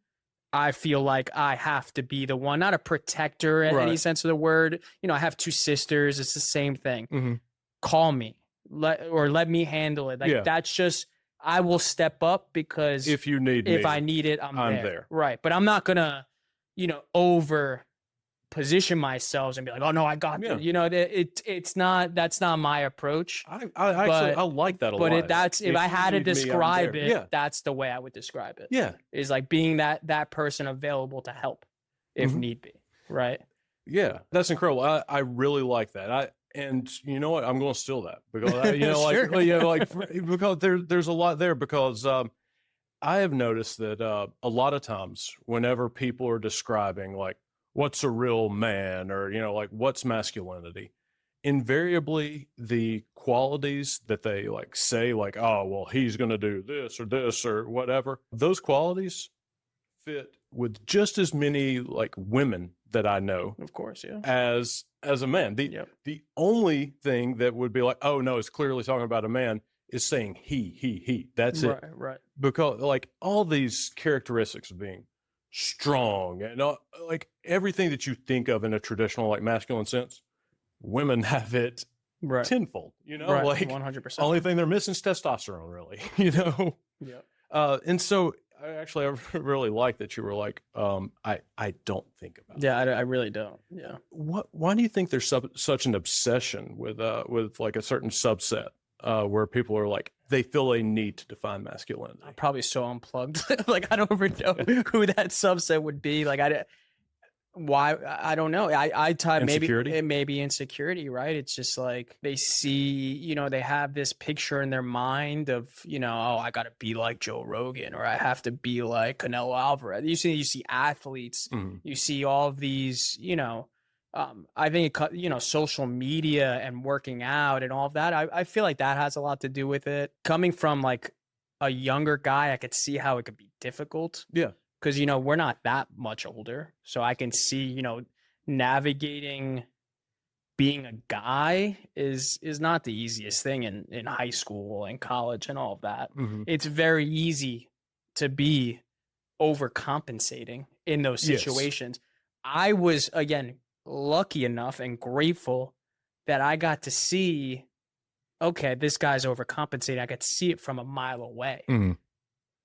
I feel like I have to be the one, not a protector in any sense of the word. You know, I have 2 sisters. It's the same thing. Call me, let me handle it. Like that's just, I will step up, because if you need if me, I need it, I'm there. there. Right. But I'm not gonna, you know, over position myself and be like, oh no, I got this. You know, it's not, that's not my approach. I actually like that a lot. But that's, if I had to describe it, that's the way I would describe it. Yeah. Is like being that person available to help if need be. Right. Yeah. That's incredible. I really like that. And you know what? I'm going to steal that, because you know, like, because there's a lot there, because I have noticed that a lot of times whenever people are describing like what's a real man, or, you know, like what's masculinity, invariably the qualities that they like say, like, oh, well, he's going to do this or whatever, those qualities fit with just as many like women that I know, of course, as a man. The only thing that would be like, oh no, it's clearly talking about a man, is saying he. That's it. Right. Because like all these characteristics of being strong and like everything that you think of in a traditional like masculine sense, women have it tenfold. You know, like 100%. Only thing they're missing is testosterone, really. You know. Yeah. And so I really like that you were like, I don't think about it. Yeah, I really don't. Yeah. Why do you think there's such an obsession with like a certain subset where people are like, they feel they need to define masculinity? I'm probably so unplugged. Like, I don't even know who that subset would be. Like, why? I don't know. I type maybe insecurity, right? It's just like they see, you know, they have this picture in their mind of, you know, oh, I got to be like Joe Rogan, or I have to be like Canelo Alvarez. You see athletes, you see all of these, you know, I think, you know, social media and working out and all of that. I feel like that has a lot to do with it. Coming from like a younger guy, I could see how it could be difficult. Yeah. Because, you know, we're not that much older. So I can see, you know, navigating being a guy is not the easiest thing in high school and college and all of that. It's very easy to be overcompensating in those situations. I was, again, lucky enough and grateful that I got to see, okay, this guy's overcompensating. I got to see it from a mile away.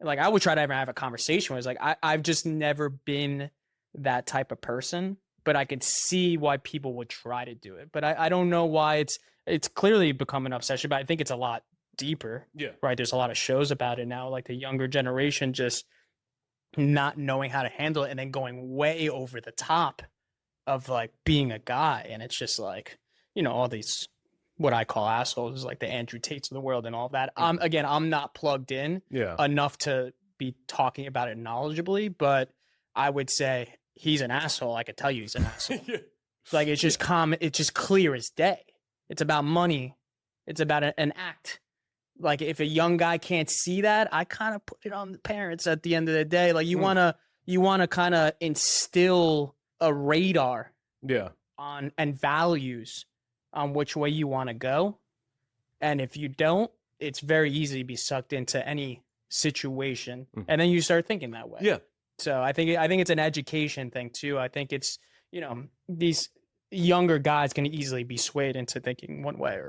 Like, I would try to ever have a conversation where it's like, I've just never been that type of person, but I could see why people would try to do it. But I don't know why it's clearly become an obsession, but I think it's a lot deeper. Yeah. Right. There's a lot of shows about it now, like the younger generation just not knowing how to handle it and then going way over the top of like being a guy. And it's just like, you know, all these, what I call assholes, like the Andrew Tates of the world and all that. Again, I'm not plugged in enough to be talking about it knowledgeably, but I would say he's an asshole. I could tell you he's an asshole. Like, it's just common. It's just clear as day. It's about money. It's about an act. Like, if a young guy can't see that, I kind of put it on the parents at the end of the day. Like, you want to kind of instill a radar on and values on which way you want to go. And if you don't, it's very easy to be sucked into any situation. And then you start thinking that way. Yeah. So I think it's an education thing too. I think it's, you know, these younger guys can easily be swayed into thinking one way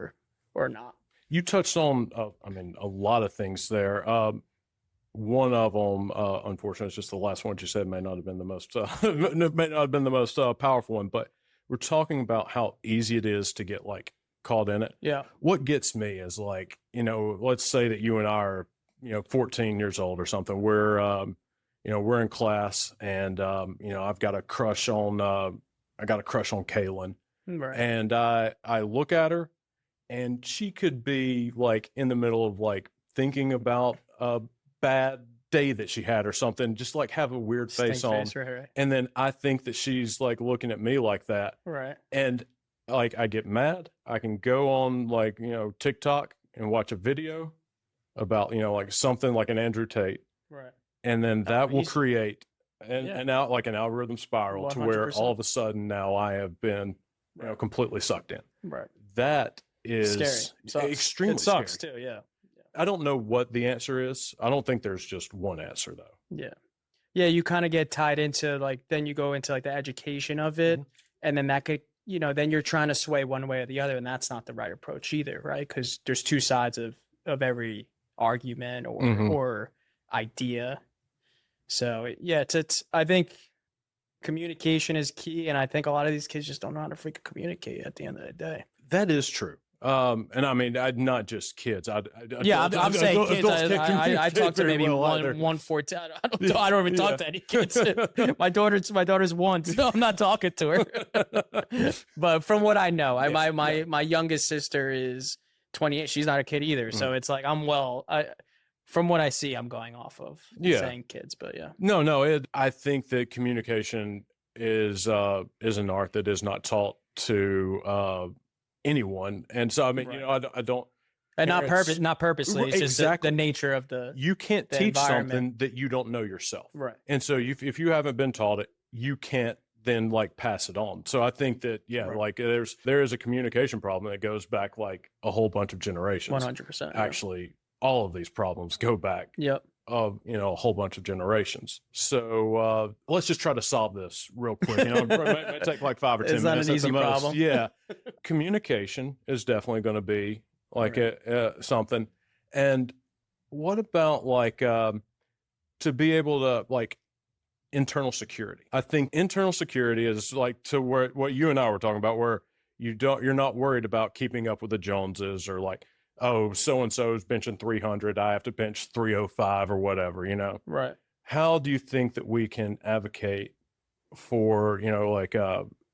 or not. You touched on, I mean, a lot of things there. one of them, unfortunately, it's just the last one you said may not have been the most may not have been the most powerful one, but we're talking about how easy it is to get like caught in it. Yeah. What gets me is like, let's say that you and I are, 14 years old or something. We're in class, and I've got a crush on Kaylin, Right. and I look at her, and she could be like in the middle of like thinking about a bad day that she had or something, just like have a weird face Stink on. face, right. And then I think that she's like looking at me like that. Right. And like I get mad. I can go on like, TikTok and watch a video about, like something like an Andrew Tate. Right. And then that will easy. create an algorithm spiral 100%. To where all of a sudden now I have been, completely sucked in. Right. That is scary. Extremely it sucks scary. too. Yeah. I don't know what the answer is. I don't think there's just one answer though. Yeah. Yeah. You kind of get tied into like, then you go into like the education of it. Mm-hmm. And then that could, then you're trying to sway one way or the other. And that's not the right approach either. Right. Because there's two sides of every argument or idea. So yeah, I think communication is key. And I think a lot of these kids just don't know how to freaking communicate at the end of the day. That is true. And I mean, not just kids. I'm saying kids. I talk to maybe 114. I don't even talk to any kids. My daughter's 1, so I'm not talking to her. But from what I know, my youngest sister is 28. She's not a kid either. So it's like from what I see, I'm going off of saying kids. But yeah. No. I think that communication is an art that is not taught to anyone. And so I mean, I don't, and not purposely. It's just the nature of you can't teach something that you don't know yourself. Right. And so if you haven't been taught it, you can't then like pass it on. So I think that like there is a communication problem that goes back like a whole bunch of generations. 100%. Actually, all of these problems go back of a whole bunch of generations. So let's just try to solve this real quick. It might take like 5 or 10 minutes. It's not an easy problem. Yeah. Communication is definitely going to be like something. And what about like to be able to like internal security? I think internal security is like to where what you and I were talking about, where you're not worried about keeping up with the Joneses, or like, oh, so-and-so is benching 300, I have to bench 305 or whatever, Right. How do you think that we can advocate for,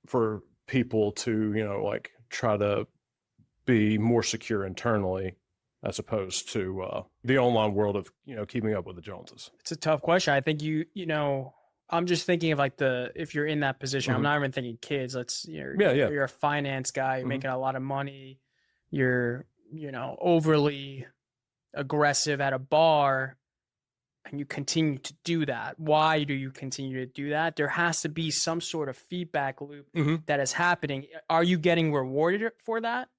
for people to, like try to be more secure internally as opposed to the online world of, keeping up with the Joneses? It's a tough question. I think I'm just thinking of like if you're in that position, I'm not even thinking kids. You're a finance guy, you're making a lot of money, you're, overly aggressive at a bar, and you continue to do that. Why do you continue to do that? There has to be some sort of feedback loop that is happening. Are you getting rewarded for that?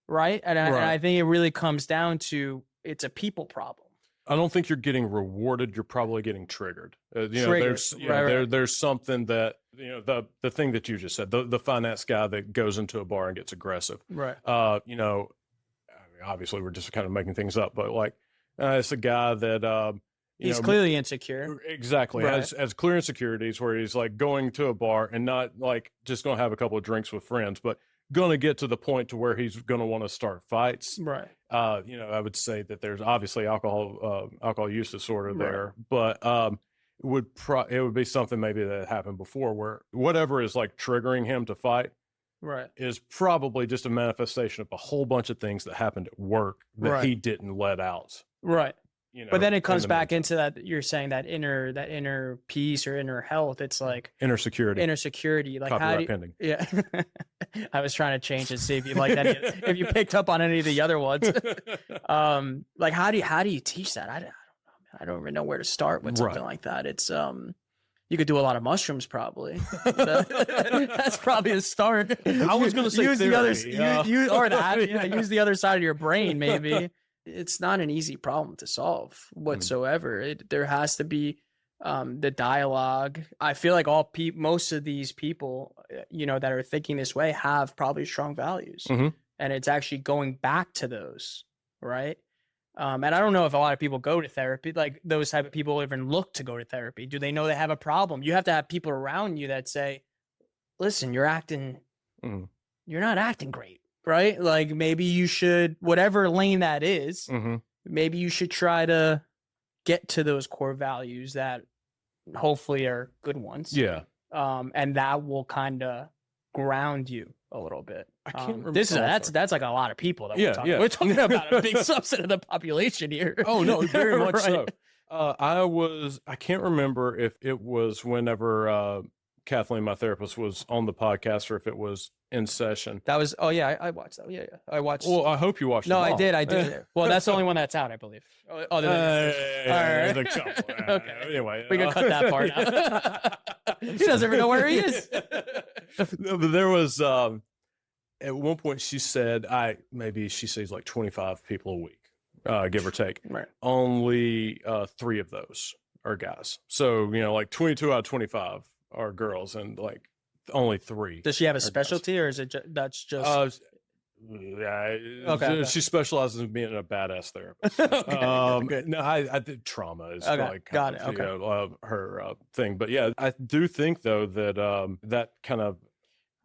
Right. And I think it really comes down to, it's a people problem. I don't think you're getting rewarded. You're probably getting triggered. There's something that, the thing that you just said, the finance guy that goes into a bar and gets aggressive. Right. Obviously we're just kind of making things up, but like, it's a guy that, he's clearly insecure. Exactly. Right. Has clear insecurities, where he's like going to a bar and not like just going to have a couple of drinks with friends, but going to get to the point to where he's going to want to start fights. Right. I would say that there's obviously alcohol use disorder there, but it would be something maybe that happened before, where whatever is like triggering him to fight is probably just a manifestation of a whole bunch of things that happened at work that he didn't let out. Right. But then it comes back into that, you're saying that inner peace or inner health. It's like inner security. Like copyright pending. Yeah. I was trying to change it, see if you like that, if you picked up on any of the other ones. Like how do you teach that? I don't know, man. I don't even know where to start with something like that. It's you could do a lot of mushrooms probably. That's probably a start. I was going to say use the other use the other side of your brain maybe. It's not an easy problem to solve whatsoever. There has to be the dialogue. I feel like most of these people, that are thinking this way have probably strong values, and it's actually going back to those, right? And I don't know if a lot of people go to therapy, like those type of people even look to go to therapy. Do they know they have a problem? You have to have people around you that say, listen, you're not acting great, right? Like maybe you should, whatever lane that is, maybe you should try to get to those core values that hopefully are good ones. Yeah. And that will kind of ground you a little bit. I can't remember. That's like a lot of people that Yeah, we're talking about a big subset of the population here. Oh no, very much Right. so. I can't remember if it was whenever Kathleen, my therapist, was on the podcast, or if it was in session. That was, I watched that. Yeah. I watched. Well, I hope you watched. No, it I did. Well, that's the only one that's out, I believe. Other than the couple. Okay. Anyway, we can cut that part out. He doesn't even know where he is. No, but there was at one point she said, maybe she sees like 25 people a week, give or take. Right. Only 3 of those are guys. So, like 22 out of 25 are girls, and like only 3. Does she have a guys. specialty, or is it that's just? Yeah, Okay. She specializes in being a badass therapist. Okay. No, I think trauma is Okay, like got it, okay. Her thing. But yeah, I do think though that that kind of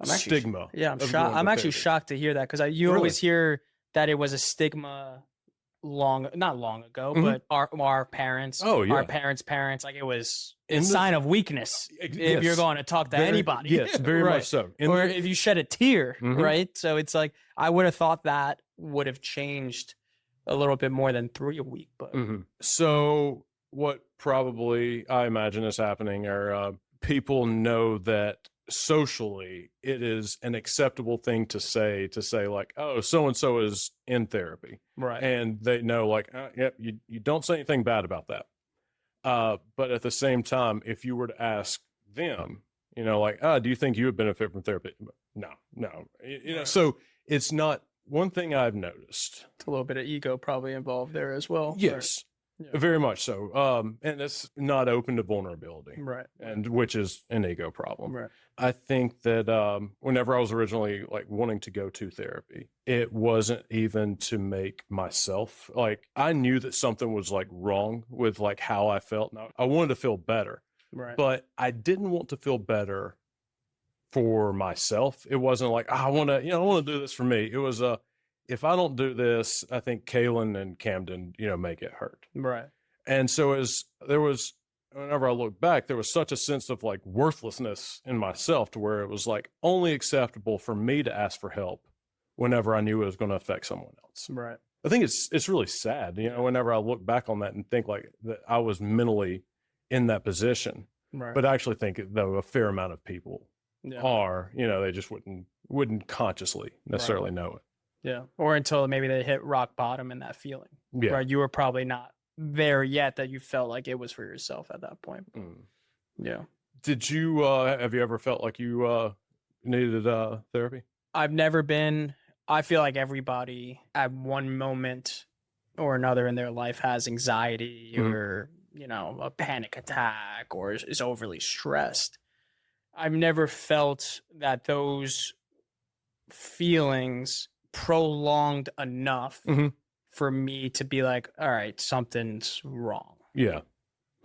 stigma. Yeah, I'm of shocked. going to I'm actually therapy. shocked to hear that, because you Really? always hear that it was a stigma not long ago, but our parents, Oh, yeah. our parents' parents, like it was a In the- sign of weakness if you're Yes. going to talk to anybody. Yes, very Right. much so. Or if you shed a tear, Mhm. right? So it's like I would have thought that would have changed a little bit more than 3 a week, but So what probably I imagine is happening are people know that socially it is an acceptable thing to say like, oh, so and so is in therapy, right. and they know like, yep, you don't say anything bad about that. But at the same time, if you were to ask them, like, do you think you would benefit from therapy? No. Right. So it's not one thing I've noticed. It's a little bit of ego probably involved there as well. Yes, Yeah. very much so. And it's not open to vulnerability, Right. and which is an ego problem. Right. I think that whenever I was originally like wanting to go to therapy, it wasn't even to make myself, like, I knew that something was like wrong with like how I felt. Now I wanted to feel better, Right. but I didn't want to feel better for myself. It wasn't like, I want to do this for me. It was if I don't do this, I think Kaylin and Camden, may get hurt. Right. And so whenever I look back, there was such a sense of like worthlessness in myself, to where it was like only acceptable for me to ask for help whenever I knew it was going to affect someone else. Right. I think it's really sad, whenever I look back on that and think like that I was mentally in that position. Right. But I actually think though a fair amount of people yeah. are, they just wouldn't consciously necessarily know it. Yeah. Or until maybe they hit rock bottom in that feeling. Yeah. Right. You were probably not there yet, that you felt like it was for yourself at that point. Yeah. Did you have you ever felt like you needed therapy? I've never been. I feel like everybody at one moment or another in their life has anxiety or a panic attack, or is overly stressed. I've never felt that those feelings prolonged enough for me to be like, all right, something's wrong. Yeah.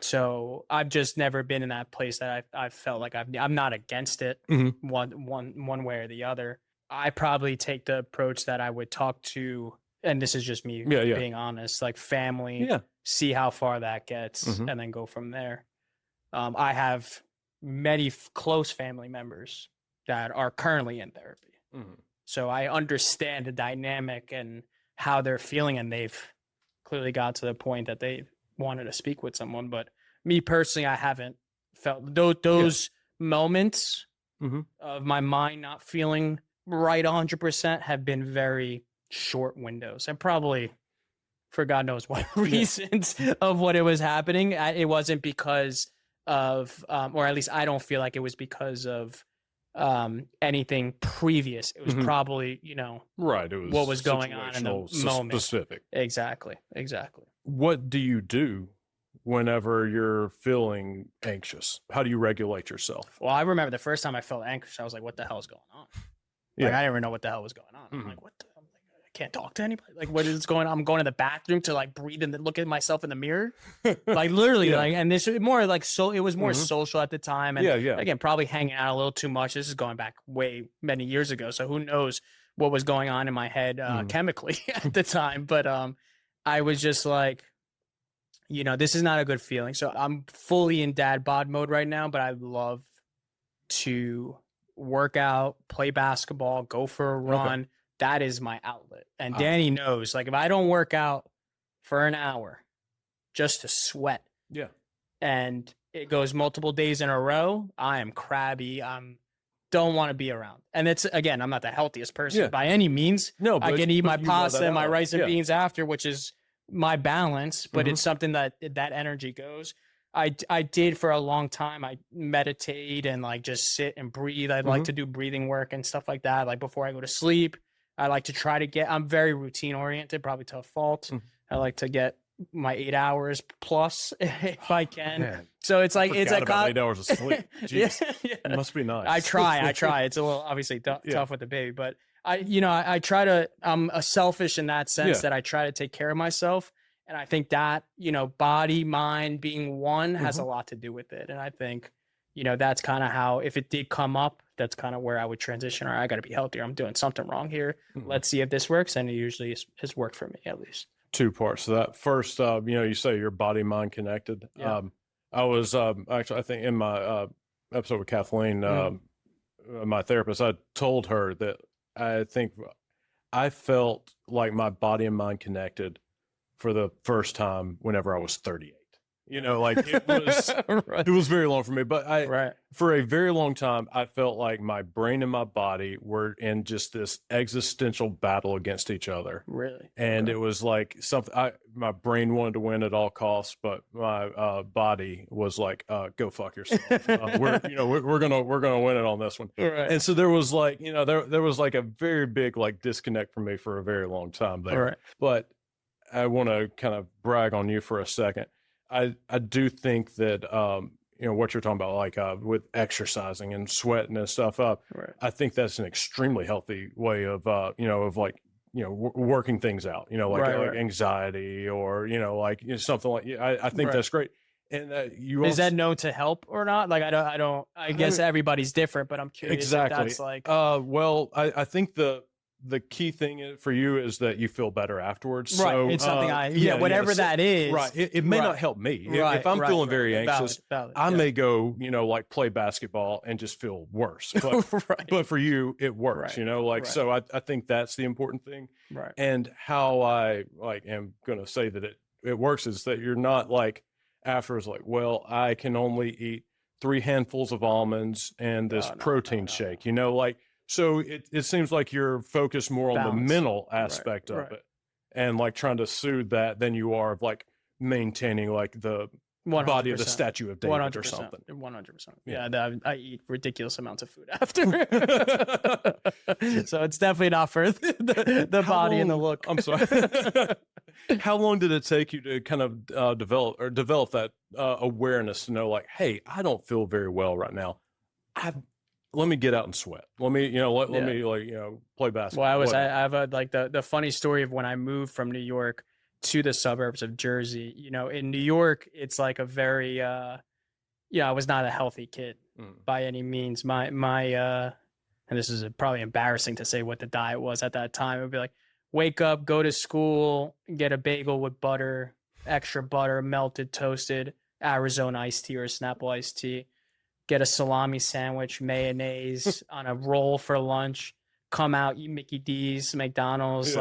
So I've just never been in that place that I've felt like I'm not against it one way or the other. I probably take the approach that I would talk to, and this is just me being honest, like family, see how far that gets, and then go from there. I have many close family members that are currently in therapy. So I understand the dynamic and how they're feeling, and they've clearly got to the point that they wanted to speak with someone. But me personally, I haven't felt those moments of my mind not feeling right 100% have been very short windows, and probably for God knows what reasons of what it was happening. It wasn't because of, or at least I don't feel like it was because of anything previous. It was probably, right. It was what was going on in the moment. Specific. Exactly. What do you do whenever you're feeling anxious? How do you regulate yourself? Well, I remember the first time I felt anxious, I was like, what the hell is going on? Like, I didn't even know what the hell was going on. I'm like, what the hell? can't talk to anybody. Like, what is going on? I'm going to the bathroom to like breathe and then look at myself in the mirror. Like literally, Yeah. like, and this is more like, so it was more social at the time. And Yeah. again, probably hanging out a little too much. This is going back way many years ago. So who knows what was going on in my head chemically at the time. But I was just like, you know, this is not a good feeling. So I'm fully in dad bod mode right now, but I love to work out, play basketball, go for a run. Okay. That is my outlet. And Danny knows, like, if I don't work out for an hour just to sweat, Yeah. and it goes multiple days in a row, I am crabby. Don't want to be around. And it's, again, I'm not the healthiest person by any means. No, I can eat my pasta and my rice and Yeah. beans after, which is my balance, but it's something that energy goes. I did for a long time. I meditate and like just sit and breathe. I'd like to do breathing work and stuff like that. Like before I go to sleep, I like to try to get, I'm very routine oriented, probably to a fault. I like to get my 8 hours plus if I can. Man, so it's like, it's like 8 hours of sleep. Jeez. Yeah. It must be nice. I try. It's a little obviously tough with the baby, but I try to, I'm selfish in that sense that I try to take care of myself. And I think that, body, mind being one has a lot to do with it. And I think, that's kind of how, if it did come up, that's kind of where I would transition. Or I got to be healthier. I'm doing something wrong here. Let's see if this works. And it usually has worked for me, at least. 2 parts to that. First, you say your body, mind connected. Yeah. I was actually, I think in my episode with Kathleen, my therapist, I told her that I think I felt like my body and mind connected for the first time whenever I was 38. Like it was, it was very long for me, but for a very long time, I felt like my brain and my body were in just this existential battle against each other. Really? And it was like something, my brain wanted to win at all costs, but my body was like, go fuck yourself. We're going to win it on this one. Right. And so there was like, there was like a very big like disconnect for me for a very long time there. Right. But I want to kind of brag on you for a second. I do think that, what you're talking about, like with exercising and sweating and stuff up, I think that's an extremely healthy way of, working things out, like anxiety or, something like, I think that's great. And is that known to help or not? Like, I guess everybody's different, but I'm curious. Exactly. If that's like, well, I think the key thing for you is that you feel better afterwards. Right. So, it's something whatever that is. Right. It may not help me. If I'm feeling very anxious, valid, I may go, like play basketball and just feel worse. But, but for you, it works, so I think that's the important thing. Right. And how I am going to say that it works is that you're not like afterwards, like, well, I can only eat 3 handfuls of almonds and this protein shake, So it seems like you're focused more on the mental aspect of it and like trying to soothe that than you are of like maintaining like the 100%. Body of the Statue of David 100%, or something. 100%. Yeah, I eat ridiculous amounts of food after. So it's definitely not for the body and the look. I'm sorry. How long did it take you to kind of develop that awareness to know like, hey, I don't feel very well right now. Let me get out and sweat. Let me, let me play basketball. Well, I have the funny story of when I moved from New York to the suburbs of Jersey. In New York, it's like a very, I was not a healthy kid by any means. My, and this is probably embarrassing to say what the diet was at that time. It would be like, wake up, go to school, get a bagel with butter, extra butter, melted, toasted, Arizona iced tea or Snapple iced tea. Get a salami sandwich, mayonnaise on a roll for lunch, come out, eat Mickey D's, McDonald's,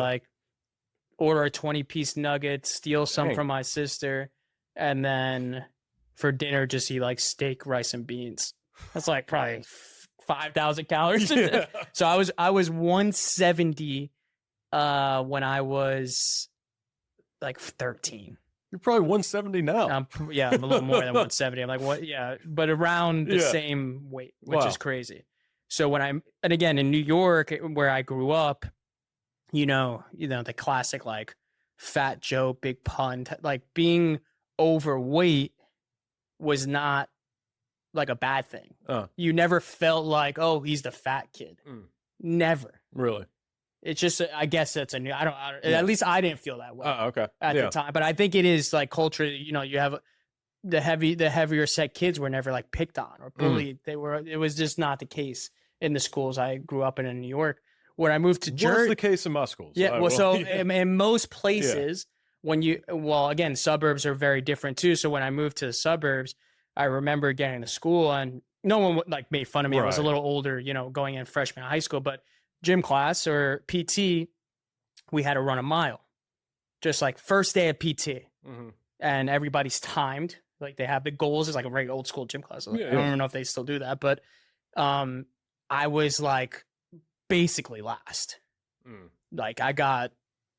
order a 20-piece nugget, steal some from my sister, and then for dinner, just eat like steak, rice, and beans. That's like probably 5,000 calories. So I was 170 when I was like 13. You're probably 170 now. I'm a little more than 170. I'm like, what? Yeah, but around the same weight, which is crazy. So and again, in New York, where I grew up, the classic, like fat Joe, big pun, like being overweight was not like a bad thing. You never felt like, oh, he's the fat kid. Never. Really? It's just, I guess that's at least I didn't feel that way Okay. at the time. But I think it is like culture, you know, you have the heavier set kids were never like picked on or bullied. It was just not the case in the schools I grew up in New York. When I moved to Jersey. Was the case in my schools. Yeah. Well, so in most places, again, suburbs are very different too. So when I moved to the suburbs, I remember getting to school and no one like made fun of me. I was a little older, you know, going in freshman high school, but gym class or PT, we had to run a mile, just like first day of PT, and everybody's timed. Like they have the goals. It's like a very old school gym class. Like, I don't even know if they still do that, but I was like basically last. Like I got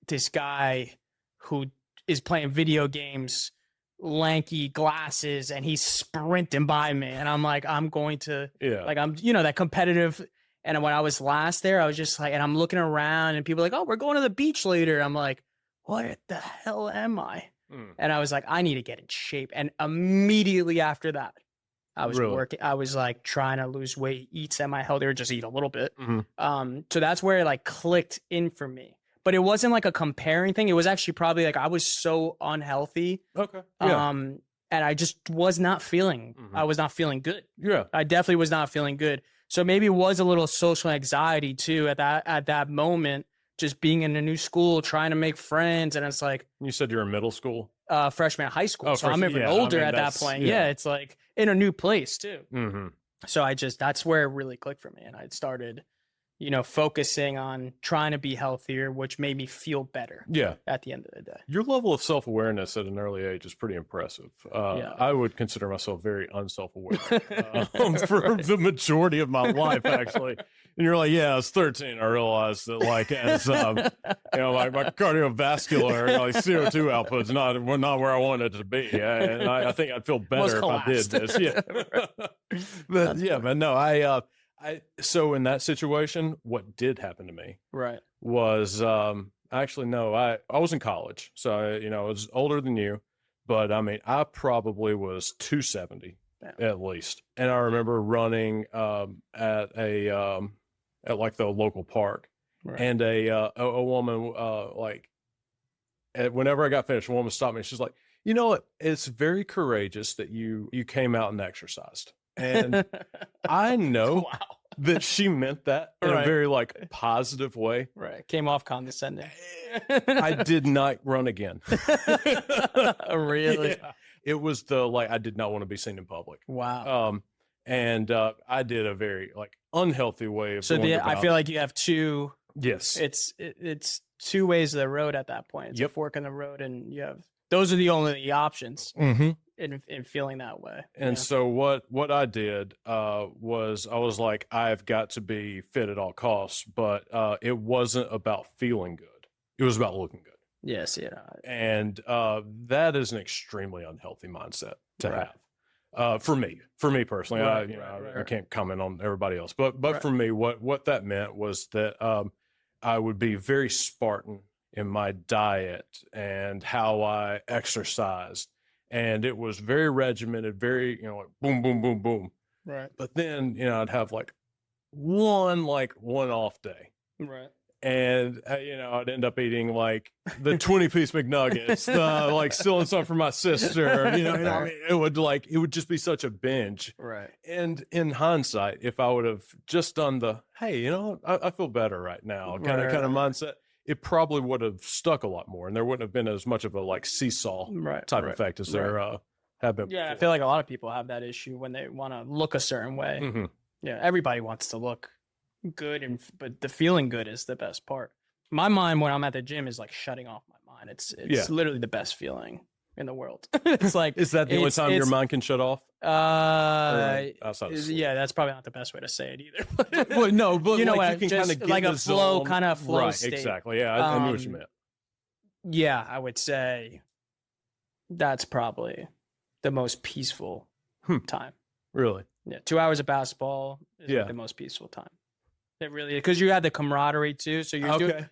this guy who is playing video games, lanky glasses, and he's sprinting by me, and I'm like, I'm going to, like, I'm, you know, that competitive. And when I was last there, I was just like, and I'm looking around, and people are like, oh, we're going to the beach later. I'm like, what the hell am I? And I was like, I need to get in shape. And immediately after that, I was working. I was like trying to lose weight, eat semi-healthy, or just eat a little bit. So that's where it like clicked in for me. But it wasn't like a comparing thing. It was actually probably like I was so unhealthy. And I just was not feeling, I was not feeling good. I definitely was not feeling good. So maybe it was a little social anxiety too at that moment, just being in a new school, trying to make friends. And it's like, you said you're in middle school? Freshman high school. So I'm even older at that point. Yeah. It's like in a new place too. So that's where it really clicked for me. And I started, you know, focusing on trying to be healthier, which made me feel better. At the end of the day. Your level of self-awareness at an early age is pretty impressive. I would consider myself very unself-aware for the majority of my life, actually. And you're like, I was 13. I realized that, like, as you know, my cardiovascular, like CO2 output's not where I wanted it to be, and I think I'd feel better if I did this. But man, no, so in that situation, what did happen to me, was actually no, I was in college, so you know, I was older than you, but I mean, I probably was 270 at least, and I remember running at like the local park, and a woman whenever I got finished, a woman stopped me. She's like, you know what? It's very courageous that you came out and exercised. And I know that she meant that in a very like positive way. Came off condescending. I did not run again. Really? It was I did not want to be seen in public. And I did a very like unhealthy way of I feel like you have two. Yes. It's two ways of the road at that point. It's a fork in the road, and those are the only options in feeling that way. And so what I did was I was like, I've got to be fit at all costs, but it wasn't about feeling good. It was about looking good. Yes, And that is an extremely unhealthy mindset to have. For me personally, I can't comment on everybody else, but for me, what that meant was that I would be very Spartan in my diet and how I exercised, and it was very regimented, very, you know, like boom, boom, boom, boom. But then, you know, I'd have like one off day. And, you know, I'd end up eating like the 20-piece McNuggets, like stealing some from my sister, you know, and I mean, it would just be such a binge. And in hindsight, if I would have just done hey, you know, I feel better right now kind of mindset, it probably would have stuck a lot more, and there wouldn't have been as much of a like seesaw type effect as there have been. I feel like a lot of people have that issue when they want to look a certain way. Everybody wants to look good, but the feeling good is the best part. My mind when I'm at the gym is like shutting off my mind. It's literally the best feeling in the world. It's like, is that the only time your mind can shut off? That's probably not the best way to say it either. Well, no, but you know, like you can kind of get like a flow state. Exactly. Yeah, I knew what you meant. Yeah, I would say that's probably the most peaceful time. Really? Yeah, 2 hours of basketball is like the most peaceful time. It really, because you have the camaraderie too. So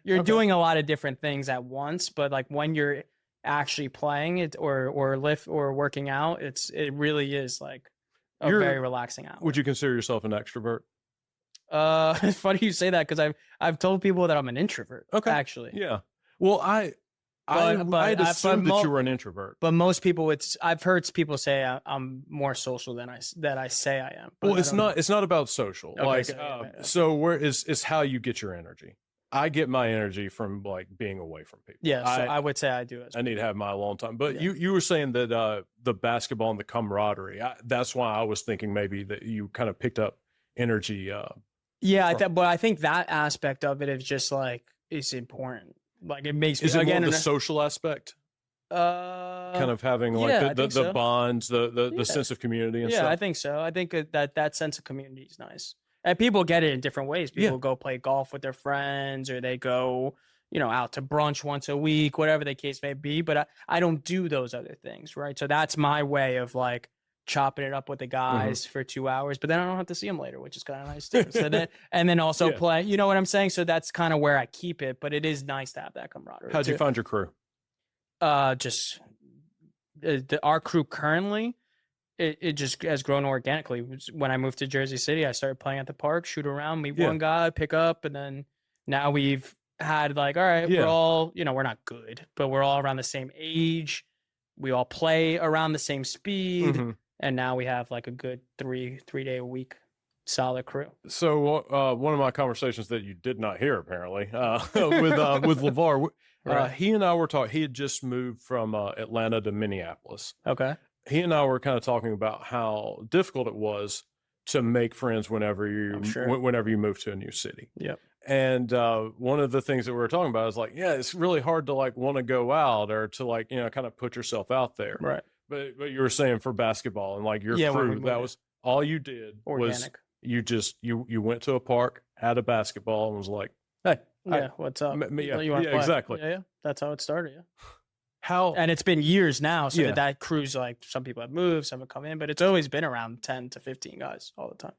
you're doing a lot of different things at once. But like when you're actually playing it or lift or working out, it really is like a very relaxing hour. Would you consider yourself an extrovert? It's funny you say that because I've told people that I'm an introvert. Okay. Actually. Yeah. Well, I'd assumed that you were an introvert. But most people, I've heard people say I'm more social than I say I am. Well, it's not about social. Okay, like, so, so where is how you get your energy. I get my energy from like being away from people. Yeah, so I would say I do as well. I need to have my alone time. But Yeah. you were saying that the basketball and the camaraderie. That's why I was thinking maybe that you kind of picked up energy. Yeah, but I think that aspect of it is just like it's important. Like it makes me Is it again more the social aspect? Kind of having like the bonds, the sense of community and stuff. Yeah, I think so. I think that sense of community is nice. And people get it in different ways. People go play golf with their friends, or they go, out to brunch once a week, whatever the case may be. But I don't do those other things, right? So that's my way of like chopping it up with the guys for 2 hours. But then I don't have to see them later, which is kind of nice too. So and then also play. You know what I'm saying? So that's kind of where I keep it. But it is nice to have that camaraderie. How'd you find your crew? Just our crew currently. It just has grown organically. When I moved to Jersey City, I started playing at the park, shoot around, meet one guy, pick up, and then now we've had like, all right, we're all, we're not good, but we're all around the same age. We all play around the same speed, and now we have like a good three day a week solid crew. So one of my conversations that you did not hear apparently with LeVar, he and I were talking. He had just moved from Atlanta to Minneapolis. Okay. He and I were kind of talking about how difficult it was to make friends whenever you move to a new city. Yep. And one of the things that we were talking about is like, it's really hard to like want to go out or to like, kind of put yourself out there. Right. But you were saying for basketball and like your crew, that was all you did. Organic. Was you went to a park, had a basketball, and was like, hey, what's up? Exactly. Yeah. That's how it started. Yeah. How? And it's been years now. So that crew's like, some people have moved, some have come in, but it's always been around 10 to 15 guys all the time.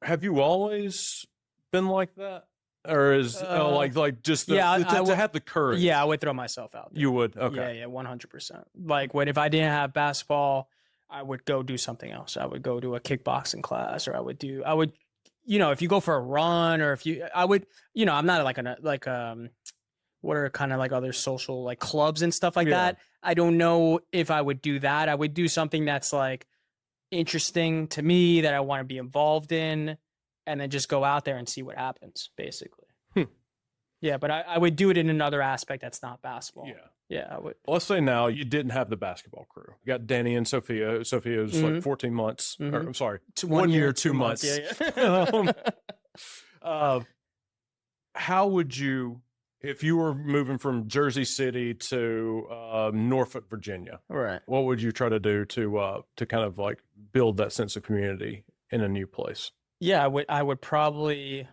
Have you always been like that? Or is like just to have the courage? Yeah, I would throw myself out there. You would? Okay. Yeah, 100%. Like if I didn't have basketball, I would go do something else. I would go to a kickboxing class, or I would, if you go for a run, or I'm not like what are kind of like other social like clubs and stuff like that. I don't know if I would do that. I would do something that's like interesting to me that I want to be involved in, and then just go out there and see what happens, basically. Yeah, but I would do it in another aspect that's not basketball. Yeah, I would. Let's say now you didn't have the basketball crew. You got Danny and Sophia. Sophia was like 14 months. Or, I'm sorry, 1 year, 2 months. Yeah. How would you, if you were moving from Jersey City to Norfolk, Virginia, right? What would you try to do to kind of like build that sense of community in a new place? Yeah, I would probably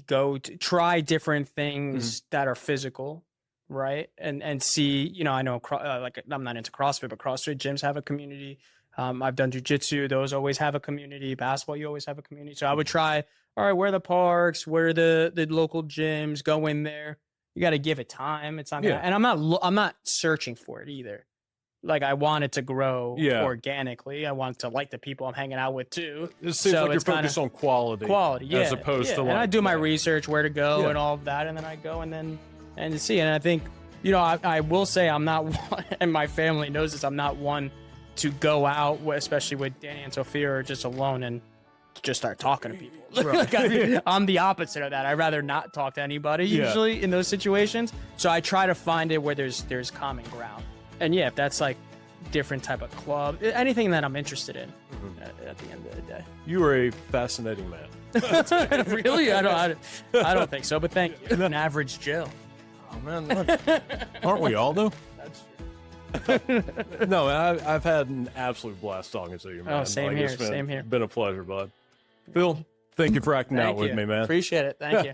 go to try different things that are physical, right? And see, I know like I'm not into CrossFit, but CrossFit gyms have a community. I've done jiu-jitsu; those always have a community. Basketball, you always have a community. So I would try. All right, where are the parks? Where are the local gyms? Go in there. You got to give it time. It's not gonna, and I'm not searching for it either. Like I want it to grow organically. I want to like the people I'm hanging out with too. It seems like you're focused on quality, as opposed to. And I do my research where to go and all of that, and then I go and see. And I think I will say I'm not one, and my family knows this. I'm not one to go out, especially with Danny and Sophia, or just alone and just start talking to people. Right. I'm the opposite of that. I'd rather not talk to anybody usually in those situations. So I try to find it where there's common ground. And if that's like different type of club, anything that I'm interested in at the end of the day. You are a fascinating man. Really? I don't think so, but thank you. An average Joe. Oh man, aren't we all though? That's true. No, I've had an absolute blast talking to you, man. Oh, same here. Been a pleasure, bud. Phil, thank you for acting out with me, man. Appreciate it. Thank you.